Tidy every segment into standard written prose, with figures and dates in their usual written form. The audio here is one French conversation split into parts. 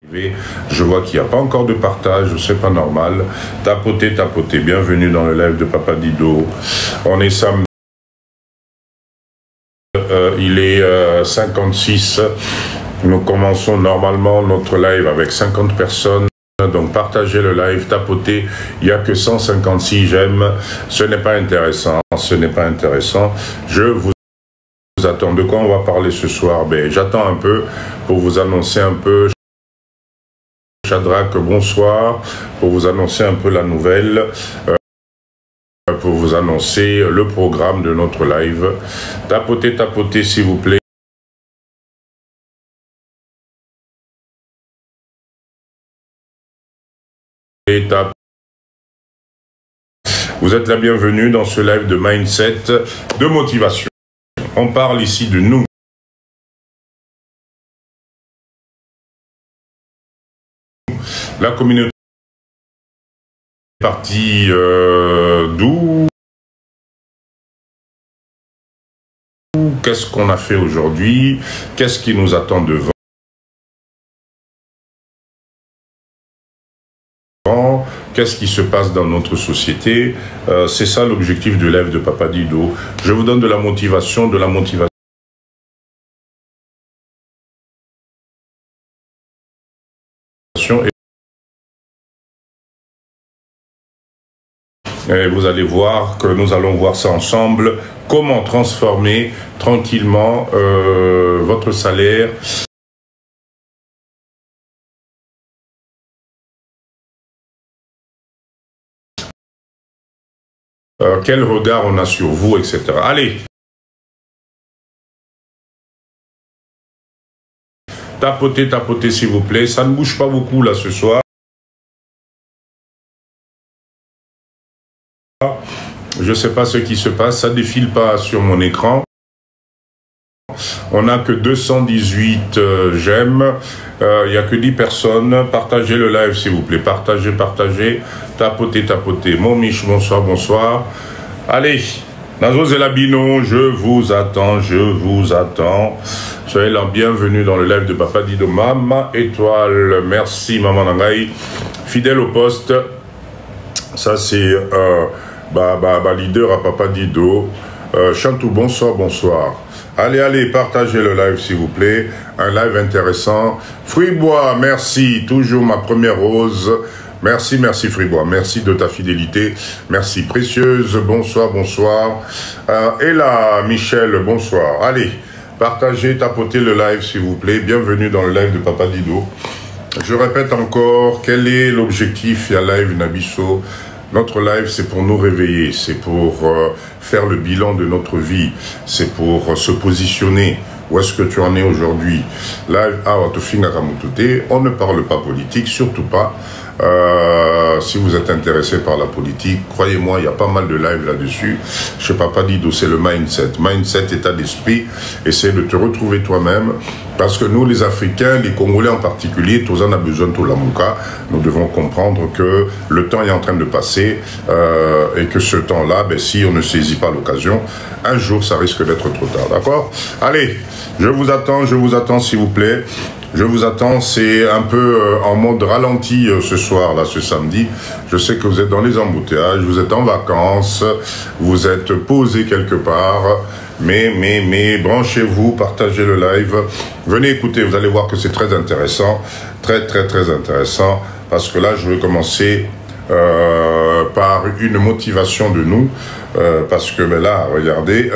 Je vois qu'il n'y a pas encore de partage, c'est pas normal. Tapotez, tapotez. Bienvenue dans le live de Papa Dido. On est samedi. Il est 56. Nous commençons normalement notre live avec 50 personnes. Donc partagez le live, tapotez. Il n'y a que 156 j'aime. Ce n'est pas intéressant. Ce n'est pas intéressant. Je vous attends. De quoi on va parler ce soir? Ben, j'attends un peu pour vous annoncer un peu. Shadrach, bonsoir, pour vous annoncer un peu la nouvelle, pour vous annoncer le programme de notre live. Tapotez, tapotez s'il vous plaît. Vous êtes la bienvenue dans ce live de mindset, de motivation. On parle ici de nous. La communauté est partie d'où? Qu'est-ce qu'on a fait aujourd'hui? Qu'est-ce qui nous attend devant? Qu'est-ce qui se passe dans notre société? C'est ça l'objectif du live de Papa Dido. Je vous donne de la motivation, de la motivation. Et vous allez voir que nous allons voir ça ensemble, comment transformer tranquillement votre salaire. Quel regard on a sur vous, etc. Allez. Tapotez, tapotez s'il vous plaît. Ça ne bouge pas beaucoup là ce soir. Je ne sais pas ce qui se passe, ça ne défile pas sur mon écran. On n'a que 218 j'aime, il n'y a que 10 personnes. Partagez le live s'il vous plaît, partagez, partagez, tapotez, tapotez. Mon Mich, bonsoir, bonsoir. Allez, Nazo Zelabino, je vous attends, je vous attends. Soyez la bienvenue dans le live de Papa Dido. Maman Étoile, merci Maman Nangaï. Fidèle au poste, ça c'est... leader à Papa Dido. Chantou, bonsoir, bonsoir. Allez, allez, partagez le live s'il vous plaît. Un live intéressant. Fribois, merci. Toujours ma première rose. Merci, merci Fribois. Merci de ta fidélité. Merci précieuse. Bonsoir, bonsoir. Et là, Michel, bonsoir. Allez, partagez, tapotez le live s'il vous plaît. Bienvenue dans le live de Papa Dido. Je répète encore, quel est l'objectif? Il y a live Nabiso. Notre live, c'est pour nous réveiller, c'est pour faire le bilan de notre vie, c'est pour se positionner. Où est-ce que tu en es aujourd'hui? Live, on ne parle pas politique, surtout pas. Si vous êtes intéressé par la politique, croyez-moi, il y a pas mal de lives là-dessus. Je sais pas Dido, c'est le mindset. Mindset, état d'esprit, essaie de te retrouver toi-même. Parce que nous, les Africains, les Congolais en particulier, tous en a besoin de tout l'amuka. Nous devons comprendre que le temps est en train de passer et que ce temps-là, ben, si on ne saisit pas l'occasion, un jour, ça risque d'être trop tard. D'accord? Allez, je vous attends s'il vous plaît. Je vous attends, c'est un peu en mode ralenti ce soir, là, ce samedi. Je sais que vous êtes dans les embouteillages, vous êtes en vacances, vous êtes posé quelque part. Mais branchez-vous, partagez le live. Venez écouter, vous allez voir que c'est très intéressant. Très, très, très intéressant. Parce que là, je vais commencer par une motivation de nous. Parce que ben là, regardez...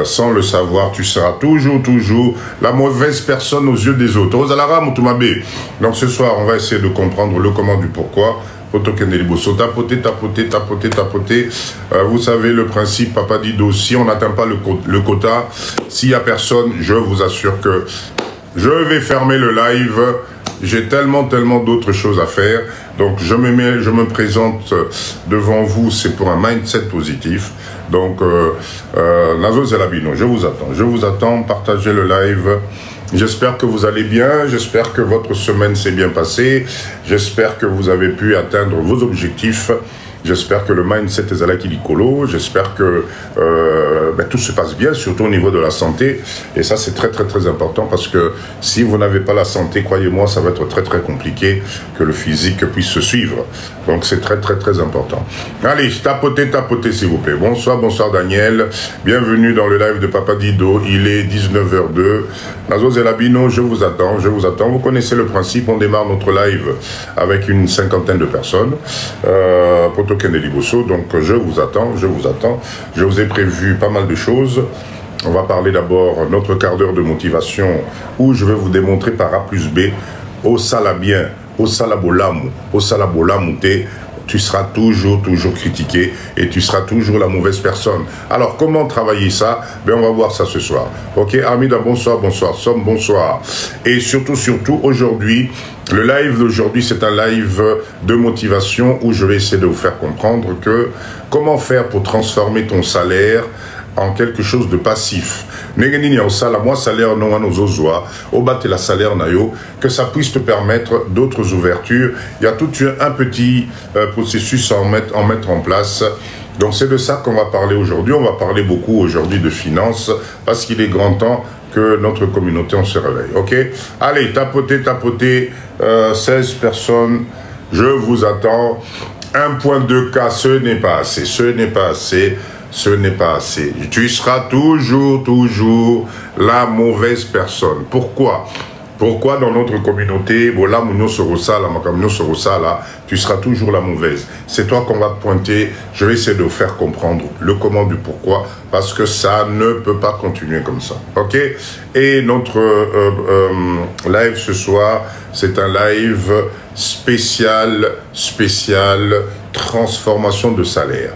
sans le savoir, tu seras toujours la mauvaise personne aux yeux des autres. Donc ce soir, on va essayer de comprendre le comment du pourquoi. Tapoter, tapoter, tapoter, tapoter. Vous savez le principe, Papa Dido, si on n'atteint pas le quota, s'il n'y a personne, je vous assure que je vais fermer le live. J'ai tellement d'autres choses à faire. Donc je me présente devant vous, c'est pour un mindset positif. Donc Nazo Zelabino, je vous attends, partagez le live. J'espère que vous allez bien, j'espère que votre semaine s'est bien passée, j'espère que vous avez pu atteindre vos objectifs. J'espère que le mindset est là qui l'icolo. J'espère que tout se passe bien, surtout au niveau de la santé. Et ça, c'est très, très, très important parce que si vous n'avez pas la santé, croyez-moi, ça va être très, très compliqué que le physique puisse se suivre. Donc, c'est très, très, très important. Allez, tapotez, tapotez, s'il vous plaît. Bonsoir, bonsoir, Daniel. Bienvenue dans le live de Papa Dido. Il est 19h02. Nazo Zelabino, je vous attends, je vous attends. Vous connaissez le principe, on démarre notre live avec une cinquantaine de personnes. Donc je vous attends, je vous attends. Je vous ai prévu pas mal de choses. On va parler d'abord notre quart d'heure de motivation où je vais vous démontrer par A plus B au salabien, au salabolamu, au salabolamouté. Tu seras toujours critiqué et tu seras toujours la mauvaise personne. Alors, comment travailler ça? On va voir ça ce soir. Ok, Armida, bonsoir, bonsoir. Somme, bonsoir. Et surtout, aujourd'hui, le live d'aujourd'hui, c'est un live de motivation où je vais essayer de vous faire comprendre que comment faire pour transformer ton salaire en quelque chose de passif. Moi, salaire non au bas la salaire nayo, que ça puisse te permettre d'autres ouvertures. Il y a tout un petit processus à mettre en place. Donc c'est de ça qu'on va parler aujourd'hui. On va parler beaucoup aujourd'hui de finances parce qu'il est grand temps que notre communauté on se réveille. Ok? Allez, tapotez, tapotez. 16 personnes. Je vous attends. 1.2K, ce n'est pas assez. Ce n'est pas assez. Ce n'est pas assez. Tu seras toujours la mauvaise personne. Pourquoi? Pourquoi dans notre communauté, tu seras toujours la mauvaise? C'est toi qu'on va pointer. Je vais essayer de vous faire comprendre le comment du pourquoi, parce que ça ne peut pas continuer comme ça. Ok? Et notre live ce soir, c'est un live spécial transformation de salaire.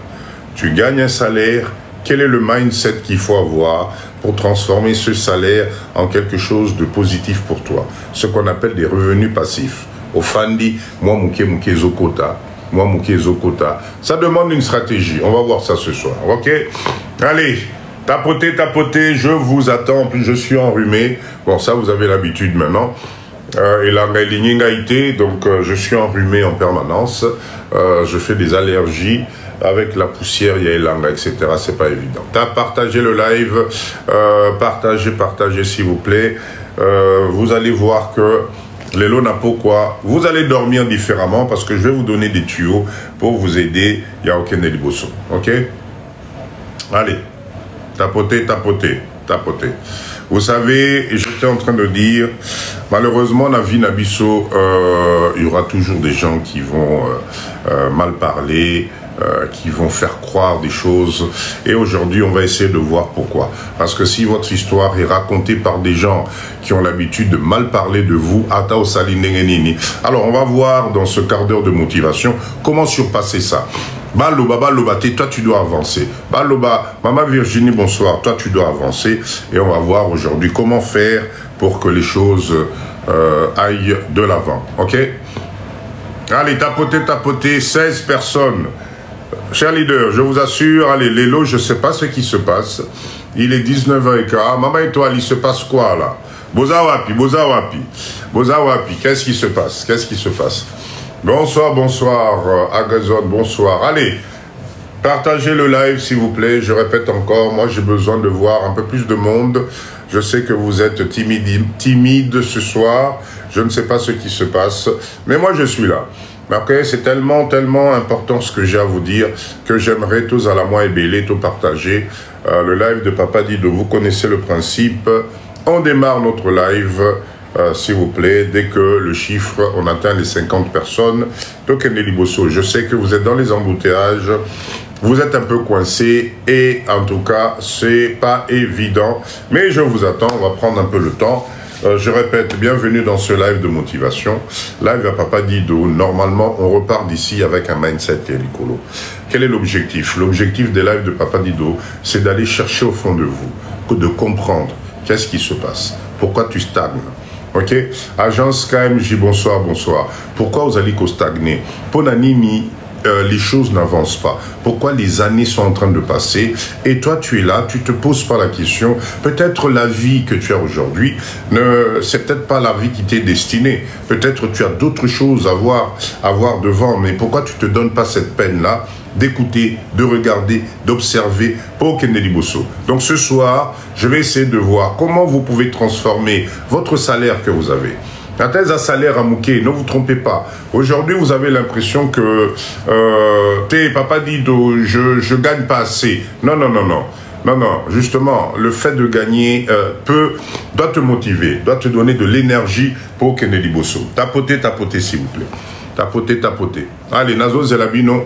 Tu gagnes un salaire, quel est le mindset qu'il faut avoir pour transformer ce salaire en quelque chose de positif pour toi? Ce qu'on appelle des revenus passifs. Au Fandi, moi, Mouké Zokota. Moi, Mouké Zokota. Ça demande une stratégie. On va voir ça ce soir. Ok? Allez, tapotez, tapotez. Je vous attends. En plus, je suis enrhumé. Bon, ça, vous avez l'habitude maintenant. Et là, donc, je suis enrhumé en permanence. Je fais des allergies. Avec la poussière, il y a l'angle, etc. C'est pas évident. Partagez le live, partagez s'il vous plaît. Vous allez voir que les lots n'a pas quoi. Vous allez dormir différemment parce que je vais vous donner des tuyaux pour vous aider. Il n'y a aucun Elibosso. Ok? Allez, tapotez, tapotez, tapotez. Vous savez, j'étais en train de dire, malheureusement, la vie Nabisso, il y aura toujours des gens qui vont mal parler, qui vont faire croire des choses. Et aujourd'hui, on va essayer de voir pourquoi. Parce que si votre histoire est racontée par des gens qui ont l'habitude de mal parler de vous, alors on va voir dans ce quart d'heure de motivation comment surpasser ça. Baloba, Baloba, toi tu dois avancer. Baloba, Maman Virginie, bonsoir, toi tu dois avancer. Et on va voir aujourd'hui comment faire pour que les choses aillent de l'avant. Ok? Allez, tapotez, tapotez, 16 personnes. Cher leader, je vous assure, allez, les lots, je ne sais pas ce qui se passe. Il est 19h15. Maman étoile, il se passe quoi là? Bozawapi, Bozawapi, Bozawapi, qu'est-ce qui se passe? Qu'est-ce qui se passe? Bonsoir, bonsoir, Agazon, bonsoir. Allez, partagez le live s'il vous plaît. Je répète encore, moi j'ai besoin de voir un peu plus de monde. Je sais que vous êtes timide ce soir. Je ne sais pas ce qui se passe, mais moi je suis là. Okay, c'est tellement important ce que j'ai à vous dire que j'aimerais tous à la moi et belé, tout partager. Le live de Papa Dido, vous connaissez le principe. On démarre notre live, s'il vous plaît, dès que le chiffre, on atteint les 50 personnes. Je sais que vous êtes dans les embouteillages, vous êtes un peu coincés et en tout cas, c'est pas évident. Mais je vous attends, on va prendre un peu le temps. Je répète, bienvenue dans ce live de motivation. Live à Papa Dido. Normalement, on repart d'ici avec un mindset qui est l'icolo. Quel est l'objectif? L'objectif des lives de Papa Dido, c'est d'aller chercher au fond de vous, de comprendre qu'est-ce qui se passe, pourquoi tu stagnes. Ok? Agence KMJ, bonsoir, bonsoir. Pourquoi vous allez stagner? Ponanimi, les choses n'avancent pas? Pourquoi les années sont en train de passer? Et toi, tu es là, tu te poses pas la question. Peut-être la vie que tu as aujourd'hui, c'est peut-être pas la vie qui t'est destinée. Peut-être tu as d'autres choses à voir devant. Mais pourquoi tu te donnes pas cette peine-là d'écouter, de regarder, d'observer pour Kennedy Bosso? Donc ce soir, je vais essayer de voir comment vous pouvez transformer votre salaire que vous avez. La thèse à salaire à Mouké, ne vous trompez pas. Aujourd'hui, vous avez l'impression que papa dit je gagne pas assez. Non, non, non, non. Non, non, justement, le fait de gagner doit te motiver, doit te donner de l'énergie pour Kennedy Bosso. Tapotez, tapotez, s'il vous plaît. Tapotez, tapotez. Allez, Nazo Zelabino.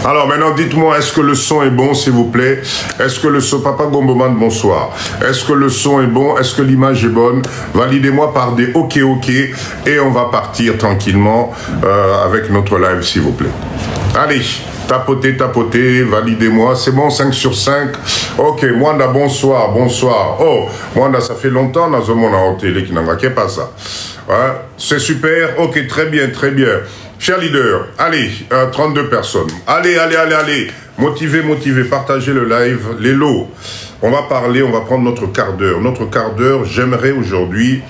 Alors maintenant, dites-moi, est-ce que le son est bon, s'il vous plaît? Est-ce que le son... Papa Gomboman, bonsoir. Est-ce que le son est bon? Est-ce que l'image est bonne? Validez-moi par des OK, OK. Et on va partir tranquillement avec notre live, s'il vous plaît. Allez, tapotez, tapotez, validez-moi. C'est bon, 5 sur 5. OK, Mwanda, bonsoir, bonsoir. Oh, Mwanda, ça fait longtemps, dans mon télé qui n'a pas ça. Ouais, c'est super. OK, très bien, très bien. Chers leaders, allez, 32 personnes. Allez, allez, allez, allez. Motivez, motivez, partagez le live, les lots. On va parler, on va prendre notre quart d'heure. Notre quart d'heure, j'aimerais aujourd'hui,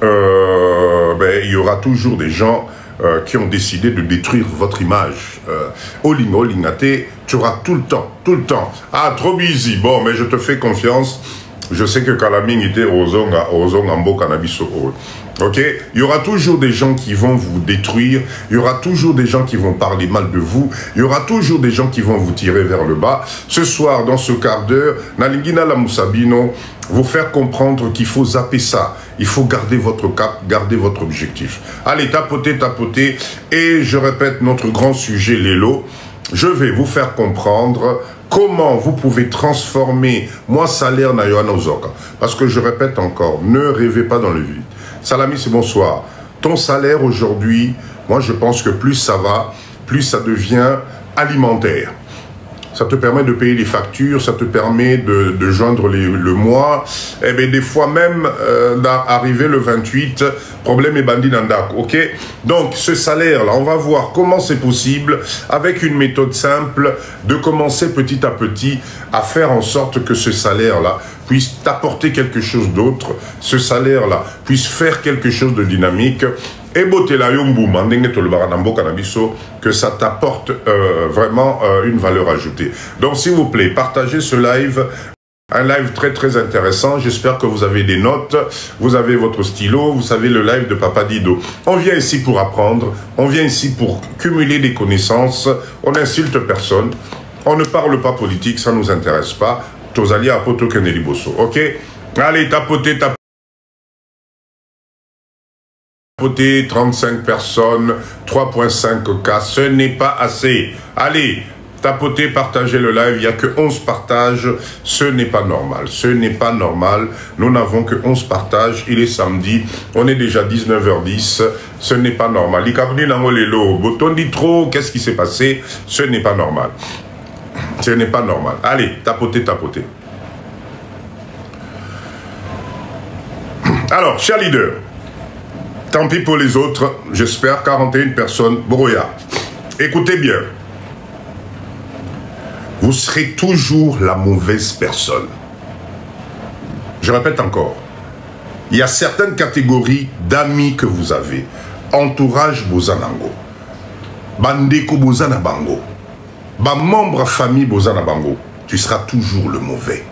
il y aura toujours des gens qui ont décidé de détruire votre image. All-in, tu auras tout le temps. Ah, trop busy. Bon, mais je te fais confiance. Je sais que Kalaming était aux Ambo Cannabiso. Ok, il y aura toujours des gens qui vont vous détruire, il y aura toujours des gens qui vont parler mal de vous, il y aura toujours des gens qui vont vous tirer vers le bas. Ce soir, dans ce quart d'heure, Nalingina la Moussabino, vous faire comprendre qu'il faut zapper ça. Il faut garder votre cap, garder votre objectif. Allez, tapotez, tapotez. Et je répète notre grand sujet, les lots. Je vais vous faire comprendre comment vous pouvez transformer moi salaire na Yohana Ozoka. Parce que je répète encore, ne rêvez pas dans le vide. Salami, c'est bonsoir. Ton salaire aujourd'hui, moi je pense que plus ça va, plus ça devient alimentaire. Ça te permet de payer les factures, ça te permet de joindre le mois. Et bien des fois même, d'arriver le 28, problème est bandit d'Andak, ok? Donc ce salaire-là, on va voir comment c'est possible, avec une méthode simple, de commencer petit à petit à faire en sorte que ce salaire-là puisse t'apporter quelque chose d'autre, ce salaire-là puisse faire quelque chose de dynamique, et que ça t'apporte vraiment une valeur ajoutée. Donc s'il vous plaît, partagez ce live. Un live très très intéressant, j'espère que vous avez des notes, vous avez votre stylo, vous savez le live de Papa Dido. On vient ici pour apprendre, on vient ici pour cumuler des connaissances, on n'insulte personne, on ne parle pas politique, ça ne nous intéresse pas. Tozali à Poto Kennedy Bosso, ok? Allez, tapotez, tapotez. 35 personnes, 3,5K, ce n'est pas assez. Allez, tapotez, partagez le live, il n'y a que 11 partages, ce n'est pas normal, ce n'est pas normal, nous n'avons que 11 partages, il est samedi, on est déjà 19h10, ce n'est pas normal. Boton dit trop, qu'est-ce qui s'est passé? Ce n'est pas normal. Ce n'est pas normal. Allez, tapotez, tapotez. Alors, chers leaders, tant pis pour les autres, j'espère 41 personnes, Boroya. Écoutez bien, vous serez toujours la mauvaise personne. Je répète encore, il y a certaines catégories d'amis que vous avez. Entourage Bozanango, Bandeko Bozanabango, membre famille Bozanabango, tu seras toujours le mauvais.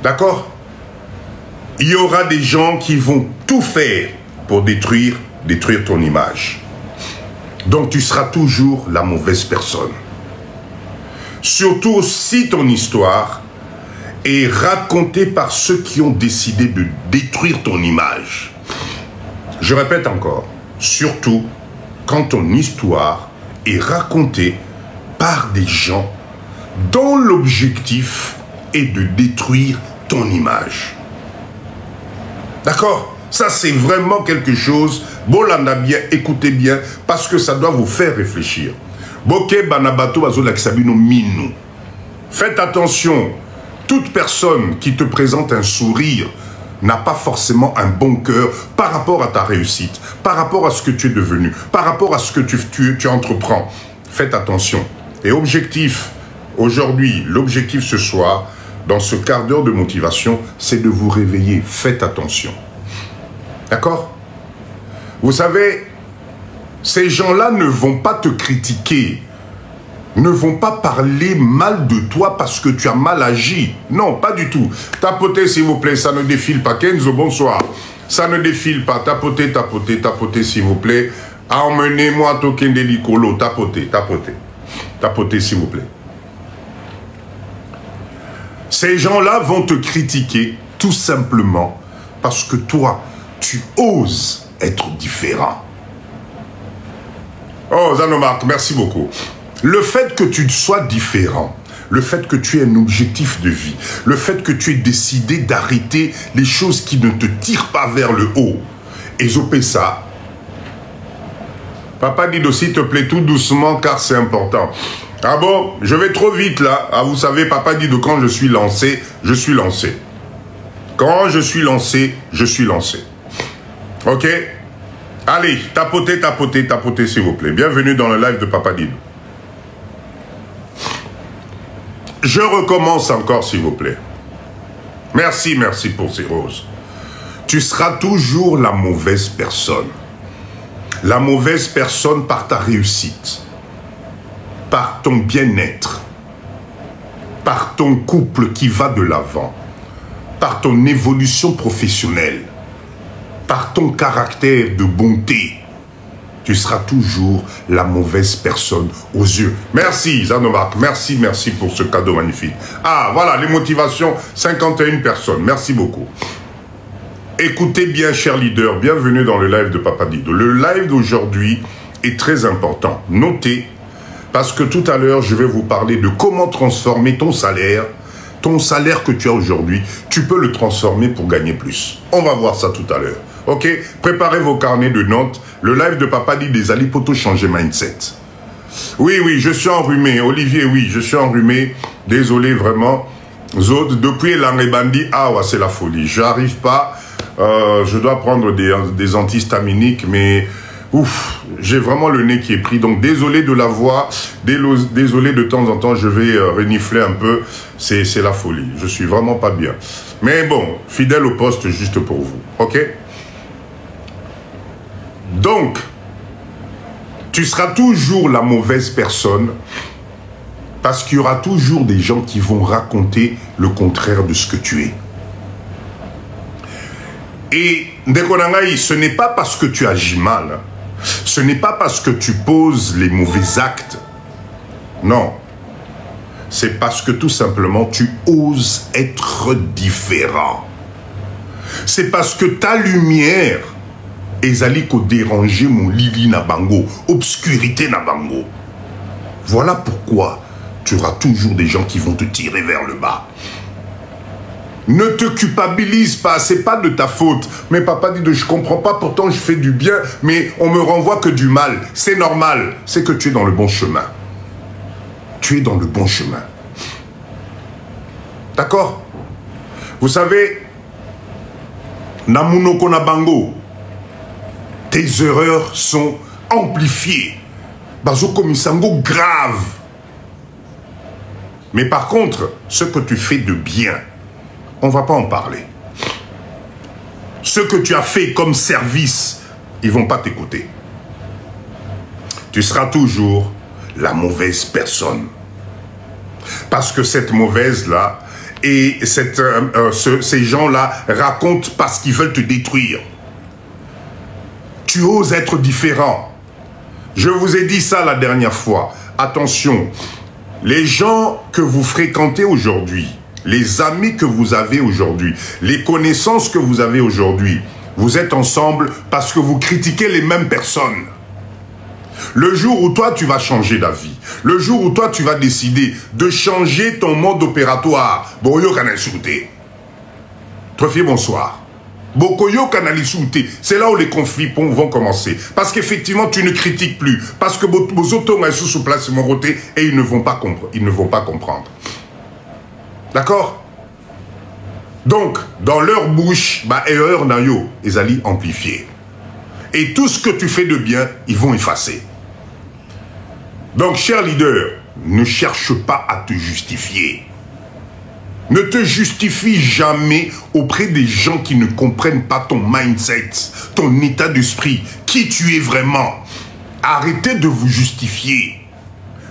D'accord? Il y aura des gens qui vont tout faire pour détruire ton image. Donc tu seras toujours la mauvaise personne. Surtout si ton histoire est racontée par ceux qui ont décidé de détruire ton image. Je répète encore, surtout quand ton histoire est racontée par des gens dont l'objectif est de détruire ton image. D'accord? Ça, c'est vraiment quelque chose. Bolanda bien, écoutez bien, parce que ça doit vous faire réfléchir. Boke banabato bazo lakisabino minu. Faites attention, toute personne qui te présente un sourire n'a pas forcément un bon cœur par rapport à ta réussite, par rapport à ce que tu es devenu, par rapport à ce que tu entreprends. Faites attention. Et objectif, aujourd'hui, l'objectif ce soir, dans ce quart d'heure de motivation, c'est de vous réveiller. Faites attention. D'accord? Vous savez, ces gens-là ne vont pas te critiquer, ne vont pas parler mal de toi parce que tu as mal agi. Non, pas du tout. Tapotez, s'il vous plaît, ça ne défile pas. Kenzo, bonsoir. Ça ne défile pas. Tapotez, tapotez, tapotez, s'il vous plaît. Emmenez-moi Token Delikolo. Tapotez, tapotez. Tapotez, s'il vous plaît. Ces gens-là vont te critiquer tout simplement parce que toi, tu oses être différent. Oh, Zanomark, merci beaucoup. Le fait que tu sois différent, le fait que tu aies un objectif de vie, le fait que tu aies décidé d'arrêter les choses qui ne te tirent pas vers le haut, et ça. Papa dit s'il te plaît, tout doucement, car c'est important. Ah bon, je vais trop vite là. Ah, vous savez, papa dit quand je suis lancé, je suis lancé. Quand je suis lancé, je suis lancé. Ok? Allez, tapotez, tapotez, tapotez, s'il vous plaît. Bienvenue dans le live de Papa Didou. Je recommence encore, s'il vous plaît. Merci, merci pour ces roses. Tu seras toujours la mauvaise personne. La mauvaise personne par ta réussite, par ton bien-être, par ton couple qui va de l'avant, par ton évolution professionnelle, par ton caractère de bonté. Tu seras toujours la mauvaise personne aux yeux. Merci, Zanomark. Merci, merci pour ce cadeau magnifique. Ah, voilà, les motivations, 51 personnes. Merci beaucoup. Écoutez bien, chers leaders, bienvenue dans le live de Papa Didou. Le live d'aujourd'hui est très important. Notez, parce que tout à l'heure, je vais vous parler de comment transformer ton salaire que tu as aujourd'hui. Tu peux le transformer pour gagner plus. On va voir ça tout à l'heure. Ok, préparez vos carnets de notes. Le live de Papa dit des Ali Poto changer mindset. Oui, oui, je suis enrhumé. Olivier, oui, je suis enrhumé. Désolé, vraiment. Zod, depuis l'Anrebandi, ah ouais, c'est la folie. J'arrive pas. Je dois prendre des antihistaminiques, mais ouf, j'ai vraiment le nez qui est pris. Donc, désolé de la voix. Désolé de temps en temps, je vais renifler un peu. C'est la folie. Je suis vraiment pas bien. Mais bon, fidèle au poste juste pour vous. Ok? Donc, tu seras toujours la mauvaise personne parce qu'il y aura toujours des gens qui vont raconter le contraire de ce que tu es. Et, Ndekonangaï, ce n'est pas parce que tu agis mal, ce n'est pas parce que tu poses les mauvais actes. Non. C'est parce que tout simplement tu oses être différent. C'est parce que ta lumière ezali ko déranger mon lili na bango, obscurité na bango. Voilà pourquoi tu auras toujours des gens qui vont te tirer vers le bas. Ne te culpabilise pas, c'est pas de ta faute. Mais papa dit je comprends pas, pourtant je fais du bien, mais on me renvoie que du mal. C'est normal, c'est que tu es dans le bon chemin. Tu es dans le bon chemin. D'accord? Vous savez, Namunoko na bango, tes erreurs sont amplifiées. Bazoko misango grave. Mais par contre, ce que tu fais de bien, on ne va pas en parler. Ce que tu as fait comme service, ils ne vont pas t'écouter. Tu seras toujours la mauvaise personne. Parce que cette mauvaise-là, et ces gens-là racontent parce qu'ils veulent te détruire. Tu oses être différent. Je vous ai dit ça la dernière fois. Attention, les gens que vous fréquentez aujourd'hui, les amis que vous avez aujourd'hui, les connaissances que vous avez aujourd'hui, vous êtes ensemble parce que vous critiquez les mêmes personnes. Le jour où toi tu vas changer d'avis, le jour où toi tu vas décider de changer ton mode opératoire, bon yo kan insulter. Trophy, bonsoir. Bokoyo Kanalisouté, c'est là où les conflits vont commencer. Parce qu'effectivement, tu ne critiques plus. Parce que vos autos sous place mon côté et ils ne vont pas comprendre. D'accord? Donc, dans leur bouche, erreur nayo, ils allaient amplifier. Et tout ce que tu fais de bien, ils vont effacer. Donc, cher leader, ne cherche pas à te justifier. Ne te justifie jamais auprès des gens qui ne comprennent pas ton mindset, ton état d'esprit, qui tu es vraiment. Arrêtez de vous justifier.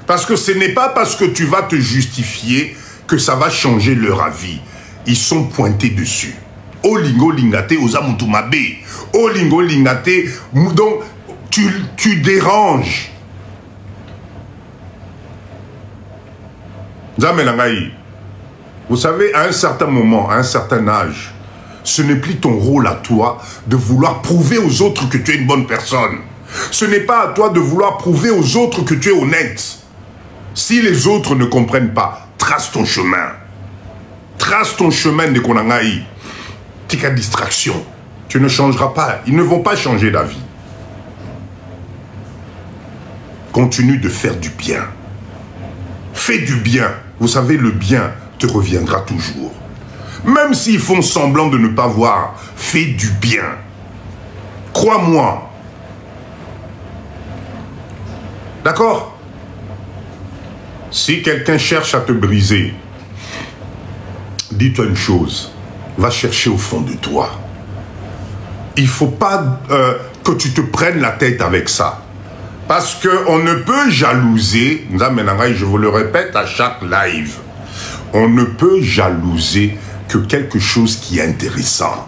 Parce que ce n'est pas parce que tu vas te justifier que ça va changer leur avis. Ils sont pointés dessus. Olingo lingate ozamutumabe. Olingo lingate. Donc, tu déranges. Zamelangaï. Vous savez, à un certain moment, à un certain âge, ce n'est plus ton rôle à toi de vouloir prouver aux autres que tu es une bonne personne. Ce n'est pas à toi de vouloir prouver aux autres que tu es honnête. Si les autres ne comprennent pas, trace ton chemin. Trace ton chemin de Konangaï. Tika distraction. Tu ne changeras pas. Ils ne vont pas changer d'avis. Continue de faire du bien. Fais du bien. Vous savez, le bien te reviendra toujours. Même s'ils font semblant de ne pas voir, fais du bien. Crois-moi. D'accord? Si quelqu'un cherche à te briser, dis-toi une chose, va chercher au fond de toi. Il ne faut pas que tu te prennes la tête avec ça. Parce qu'on ne peut jalouser, je vous le répète à chaque live, on ne peut jalouser que quelque chose qui est intéressant.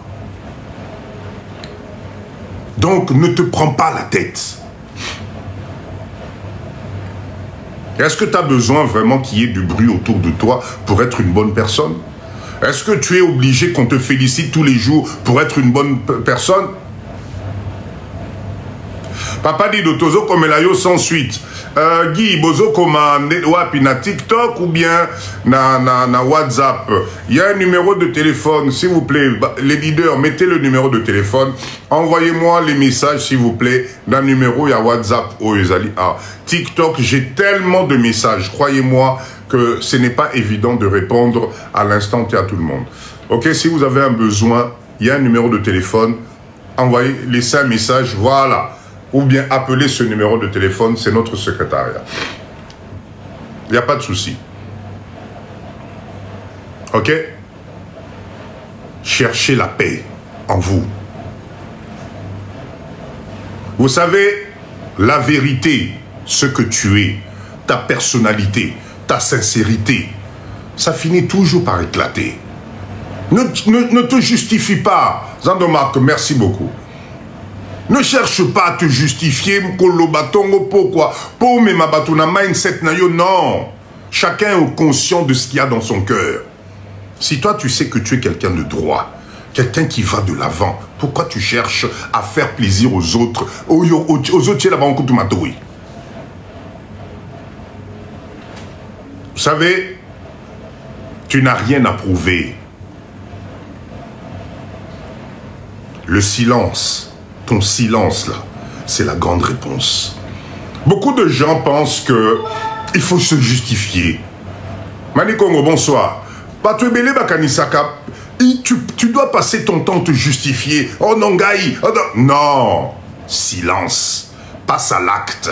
Donc, ne te prends pas la tête. Est-ce que tu as besoin vraiment qu'il y ait du bruit autour de toi pour être une bonne personne? Est-ce que tu es obligé qu'on te félicite tous les jours pour être une bonne personne? Papa dit d'Otozo comme la yo sans suite. Guy, bozo commandé wapi na TikTok ou bien na WhatsApp. Il y a un numéro de téléphone, s'il vous plaît. Les leaders, mettez le numéro de téléphone. Envoyez-moi les messages, s'il vous plaît. Dans le numéro, il y a WhatsApp. Oh, TikTok, j'ai tellement de messages. Croyez-moi que ce n'est pas évident de répondre à l'instant T à tout le monde. Ok, si vous avez un besoin, il y a un numéro de téléphone. Envoyez, laissez un message, voilà. Ou bien appelez ce numéro de téléphone, c'est notre secrétariat. Il n'y a pas de souci. Ok? Cherchez la paix en vous. Vous savez, la vérité, ce que tu es, ta personnalité, ta sincérité, ça finit toujours par éclater. Ne te justifie pas. Zandomark, merci beaucoup. Ne cherche pas à te justifier, pourquoi? Pour me mabatuna mindset na yo, non. Chacun est conscient de ce qu'il y a dans son cœur. Si toi tu sais que tu es quelqu'un de droit, quelqu'un qui va de l'avant, pourquoi tu cherches à faire plaisir aux autres? Aux autres, là-bas, on compte. Vous savez, tu n'as rien à prouver. Le silence. Ton silence, là, c'est la grande réponse. Beaucoup de gens pensent que il faut se justifier. Manikongo, bonsoir. Tu dois passer ton temps te justifier. Oh non, Gaï. Oh non. Non. Silence. Passe à l'acte.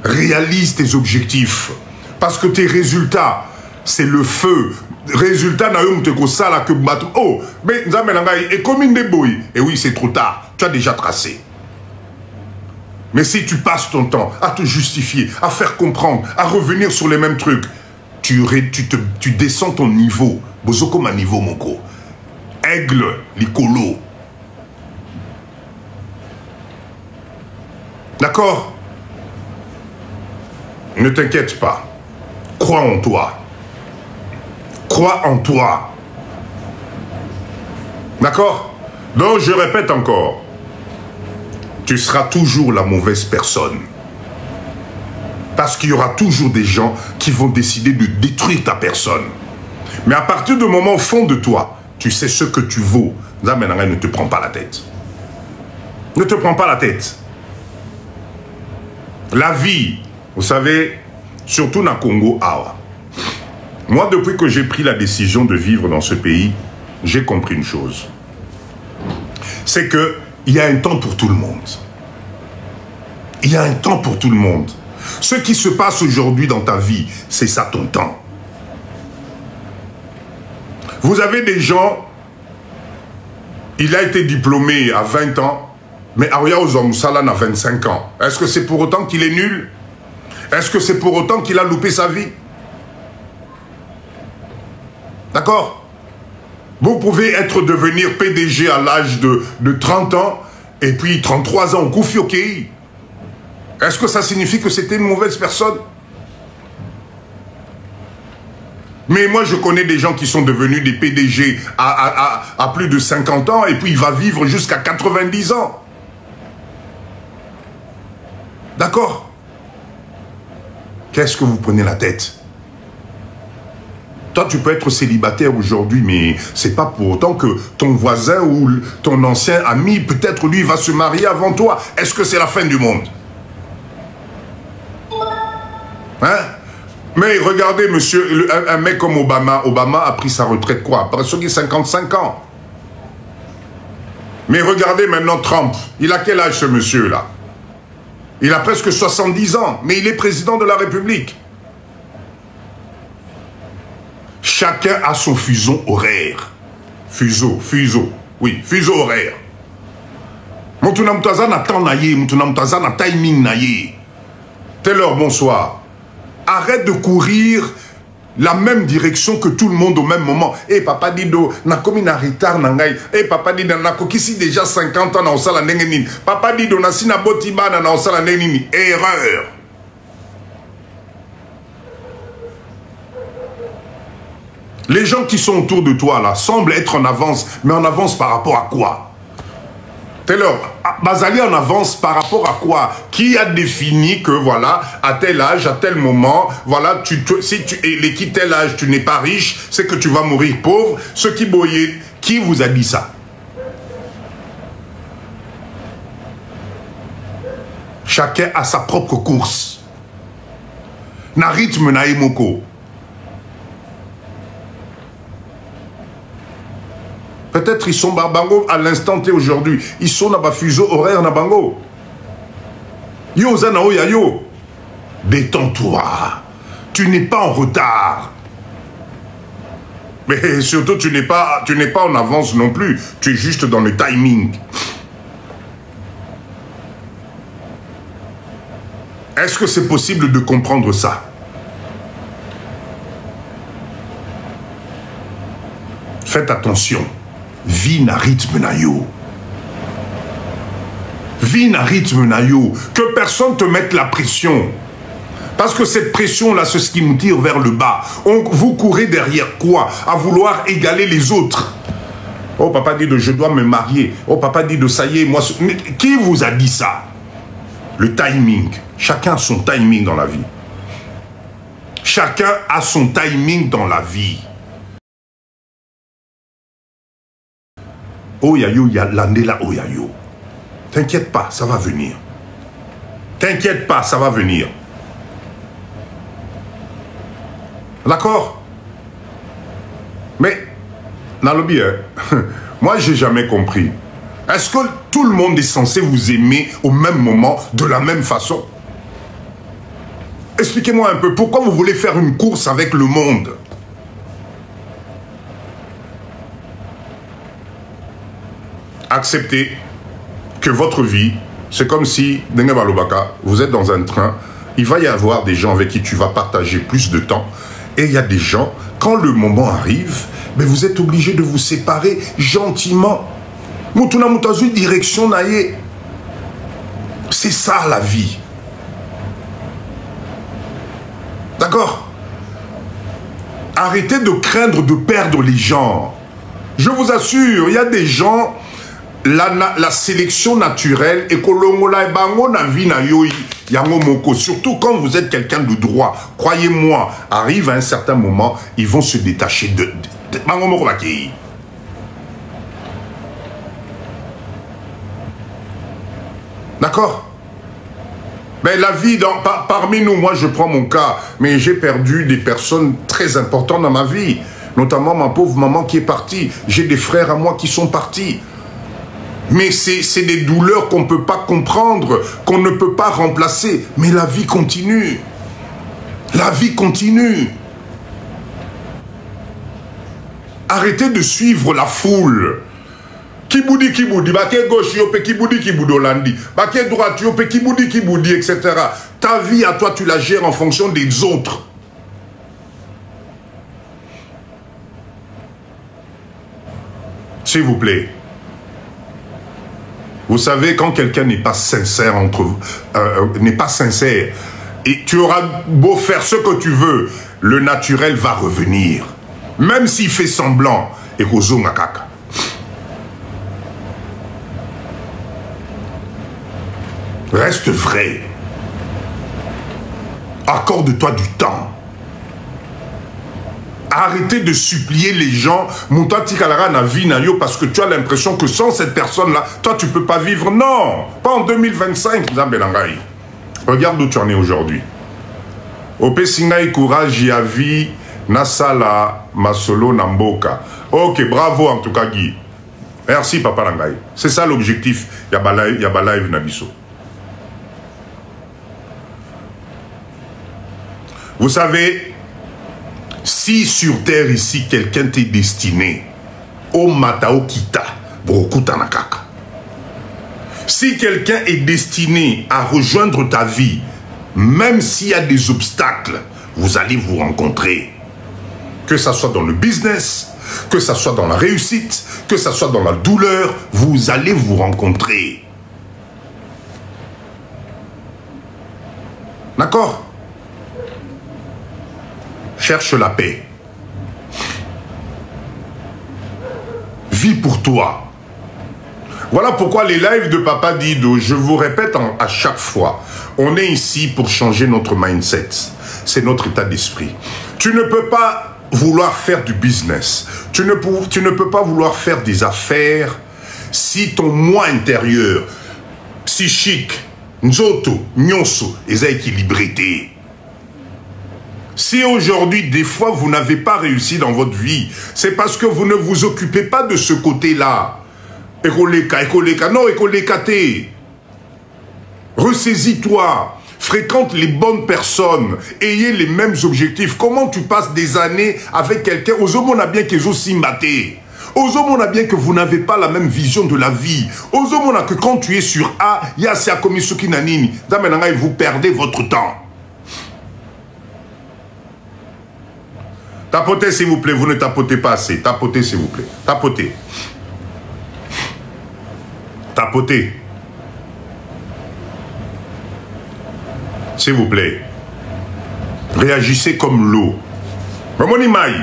Réalise tes objectifs. Parce que tes résultats, c'est le feu. Résultat na yo mteko sala que bateau. Oh, mais et comme une débrouille. Et oui, c'est trop tard. Tu as déjà tracé. Mais si tu passes ton temps à te justifier, à faire comprendre, à revenir sur les mêmes trucs, tu descends ton niveau. Bozoko ma niveau moko. Aigle, l'icolo. D'accord? Ne t'inquiète pas. Crois en toi. Crois en toi. D'accord? Donc, je répète encore. Tu seras toujours la mauvaise personne. Parce qu'il y aura toujours des gens qui vont décider de détruire ta personne. Mais à partir du moment au fond de toi, tu sais ce que tu vaux. ne te prends pas la tête. Ne te prends pas la tête. La vie, vous savez, surtout dans le Congo, moi, depuis que j'ai pris la décision de vivre dans ce pays, j'ai compris une chose. C'est qu'il y a un temps pour tout le monde. Il y a un temps pour tout le monde. Ce qui se passe aujourd'hui dans ta vie, c'est ça ton temps. Vous avez des gens, il a été diplômé à 20 ans, mais Aouya Ozomoussala a 25 ans. Est-ce que c'est pour autant qu'il est nul? Est-ce que c'est pour autant qu'il a loupé sa vie? D'accord? Vous pouvez devenir PDG à l'âge de 30 ans, et puis 33 ans au Koufiokéi. Est-ce que ça signifie que c'était une mauvaise personne? Mais moi, je connais des gens qui sont devenus des PDG à plus de 50 ans, et puis il va vivre jusqu'à 90 ans. D'accord? Qu'est-ce que vous prenez la tête? Toi, tu peux être célibataire aujourd'hui, mais c'est pas pour autant que ton voisin ou ton ancien ami, peut-être lui, va se marier avant toi. Est-ce que c'est la fin du monde? Hein? Mais regardez, monsieur, un mec comme Obama, Obama a pris sa retraite quoi? Presque 55 ans. Mais regardez maintenant Trump. Il a quel âge ce monsieur-là? Il a presque 70 ans, mais il est président de la République. Chacun a son fuseau horaire. Fuseau. Oui, fuseau horaire. Moutuna Moutaza na temps naïe, Moutuna Moutaza na timing naïe. Telle heure, bonsoir. Arrête de courir la même direction que tout le monde au même moment. Eh papa Dido, na komi na retard nangai. Eh papa Dido, na kokisi déjà 50 ans na osala nengenini. Papa Dido, na sina botibana na osala nengenini. Erreur. Les gens qui sont autour de toi là semblent être en avance, mais en avance par rapport à quoi? Telle heure, Bazali en avance par rapport à quoi? Qui a défini que voilà, à tel âge, à tel moment, voilà, si tu es tel âge, tu n'es pas riche, c'est que tu vas mourir pauvre. Ce qui boyait, qui vous a dit ça? Chacun a sa propre course. Na rythme na emoko. Peut-être ils sont bango à l'instant T aujourd'hui. Ils sont dans le fuseau horaire na bango. Yo zanao yayo. Détends-toi. Tu n'es pas en retard. Mais surtout tu n'es pas en avance non plus. Tu es juste dans le timing. Est-ce que c'est possible de comprendre ça? Faites attention. Vie na rythme na yo. Vie na rythme na yo. Que personne te mette la pression. Parce que cette pression-là, c'est ce qui nous tire vers le bas. Vous courez derrière quoi? À vouloir égaler les autres. Oh, papa dit de je dois me marier. Oh, papa dit de ça y est, moi... Mais qui vous a dit ça? Le timing. Chacun a son timing dans la vie. Chacun a son timing dans la vie. Oh yayo, ya landela oh yayo. T'inquiète pas, ça va venir. T'inquiète pas, ça va venir. D'accord? Mais, Nalobi, moi j'ai jamais compris. Est-ce que tout le monde est censé vous aimer au même moment, de la même façon? Expliquez-moi un peu, pourquoi vous voulez faire une course avec le monde? Acceptez que votre vie, c'est comme si, vous êtes dans un train, il va y avoir des gens avec qui tu vas partager plus de temps, et il y a des gens, quand le moment arrive, mais vous êtes obligé de vous séparer gentiment. Mutuna mutazu direction naïe. C'est ça la vie. D'accord? Arrêtez de craindre de perdre les gens. Je vous assure, il y a des gens... La sélection naturelle, surtout quand vous êtes quelqu'un de droit, croyez-moi, arrive à un certain moment, ils vont se détacher de D'accord? Mais la vie, parmi nous, moi je prends mon cas, mais j'ai perdu des personnes très importantes dans ma vie. Notamment ma pauvre maman qui est partie. J'ai des frères à moi qui sont partis. Mais c'est des douleurs qu'on ne peut pas comprendre, qu'on ne peut pas remplacer. Mais la vie continue. La vie continue. Arrêtez de suivre la foule. Kiboudi, baké gauche, yope kiboudi, olandi. Baké droite, yope kiboudi, etc. Ta vie à toi, tu la gères en fonction des autres. S'il vous plaît. Vous savez, quand quelqu'un n'est pas sincère entre vous, n'est pas sincère, et tu auras beau faire ce que tu veux, le naturel va revenir. Même s'il fait semblant, et kaka. Reste vrai. Accorde-toi du temps. Arrêtez de supplier les gens, parce que tu as l'impression que sans cette personne-là, toi tu ne peux pas vivre. Non, pas en 2025. Regarde où tu en es aujourd'hui. Ope Singai courage yavi nasala masolo namboka. Ok, bravo en tout cas Guy. Merci Papa Langai. C'est ça l'objectif. Yaba live nabiso. Vous savez, si sur terre ici, quelqu'un t'est destiné, au Matao Kita, Brokutanakaka. Si quelqu'un est destiné à rejoindre ta vie, même s'il y a des obstacles, vous allez vous rencontrer. Que ça soit dans le business, que ça soit dans la réussite, que ça soit dans la douleur, vous allez vous rencontrer. D'accord? Cherche la paix. Vis pour toi. Voilà pourquoi les lives de Papa Dido, je vous répète à chaque fois, on est ici pour changer notre mindset. C'est notre état d'esprit. Tu ne peux pas vouloir faire du business. Tu ne peux pas vouloir faire des affaires si ton moi intérieur, psychique, nzoto, nyonso, est équilibré. Si aujourd'hui, des fois, vous n'avez pas réussi dans votre vie, c'est parce que vous ne vous occupez pas de ce côté-là. Non, écolécaté. Ressaisis-toi. Fréquente les bonnes personnes. Ayez les mêmes objectifs. Comment tu passes des années avec quelqu'un? Ozomon a bien qu'ils ont simbaté. Ozomon a bien que vous n'avez pas la même vision de la vie. Ozomon a que quand tu es sur A, il y a sa commission qui nanini. Vous perdez votre temps. Tapotez s'il vous plaît, vous ne tapotez pas assez. Tapotez s'il vous plaît. Tapotez. Tapotez. S'il vous plaît. Réagissez comme l'eau. Mamoni Maï.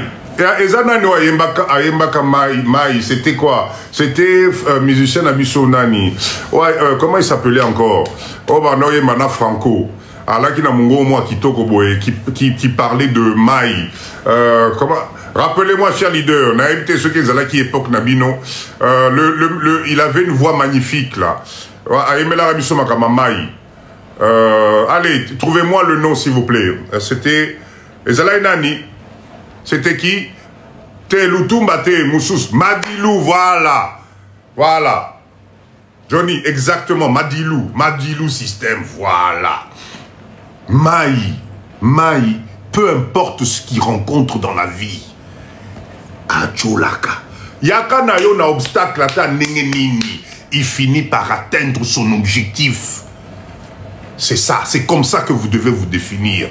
C'était quoi? C'était musicien Abisso Nani. Ouais, comment il s'appelait encore? Oh, bah non, il Mana Franco. Alors qu'il y a mon moi qui parlait de Maï. Comment? Rappelez-moi, cher leader, on a évité ceux qui étaient là qui époque Nabino. Il avait une voix magnifique là. Allez, trouvez-moi le nom s'il vous plaît. C'était Ezalaï Nani. C'était qui? Telutumbate Moussous. Madilou, voilà. Voilà. Johnny, exactement. Madilou système, voilà. Maï, peu importe ce qu'il rencontre dans la vie. Acholaka. Yaka na yo na obstacle ata nini. Il finit par atteindre son objectif. C'est ça, c'est comme ça que vous devez vous définir.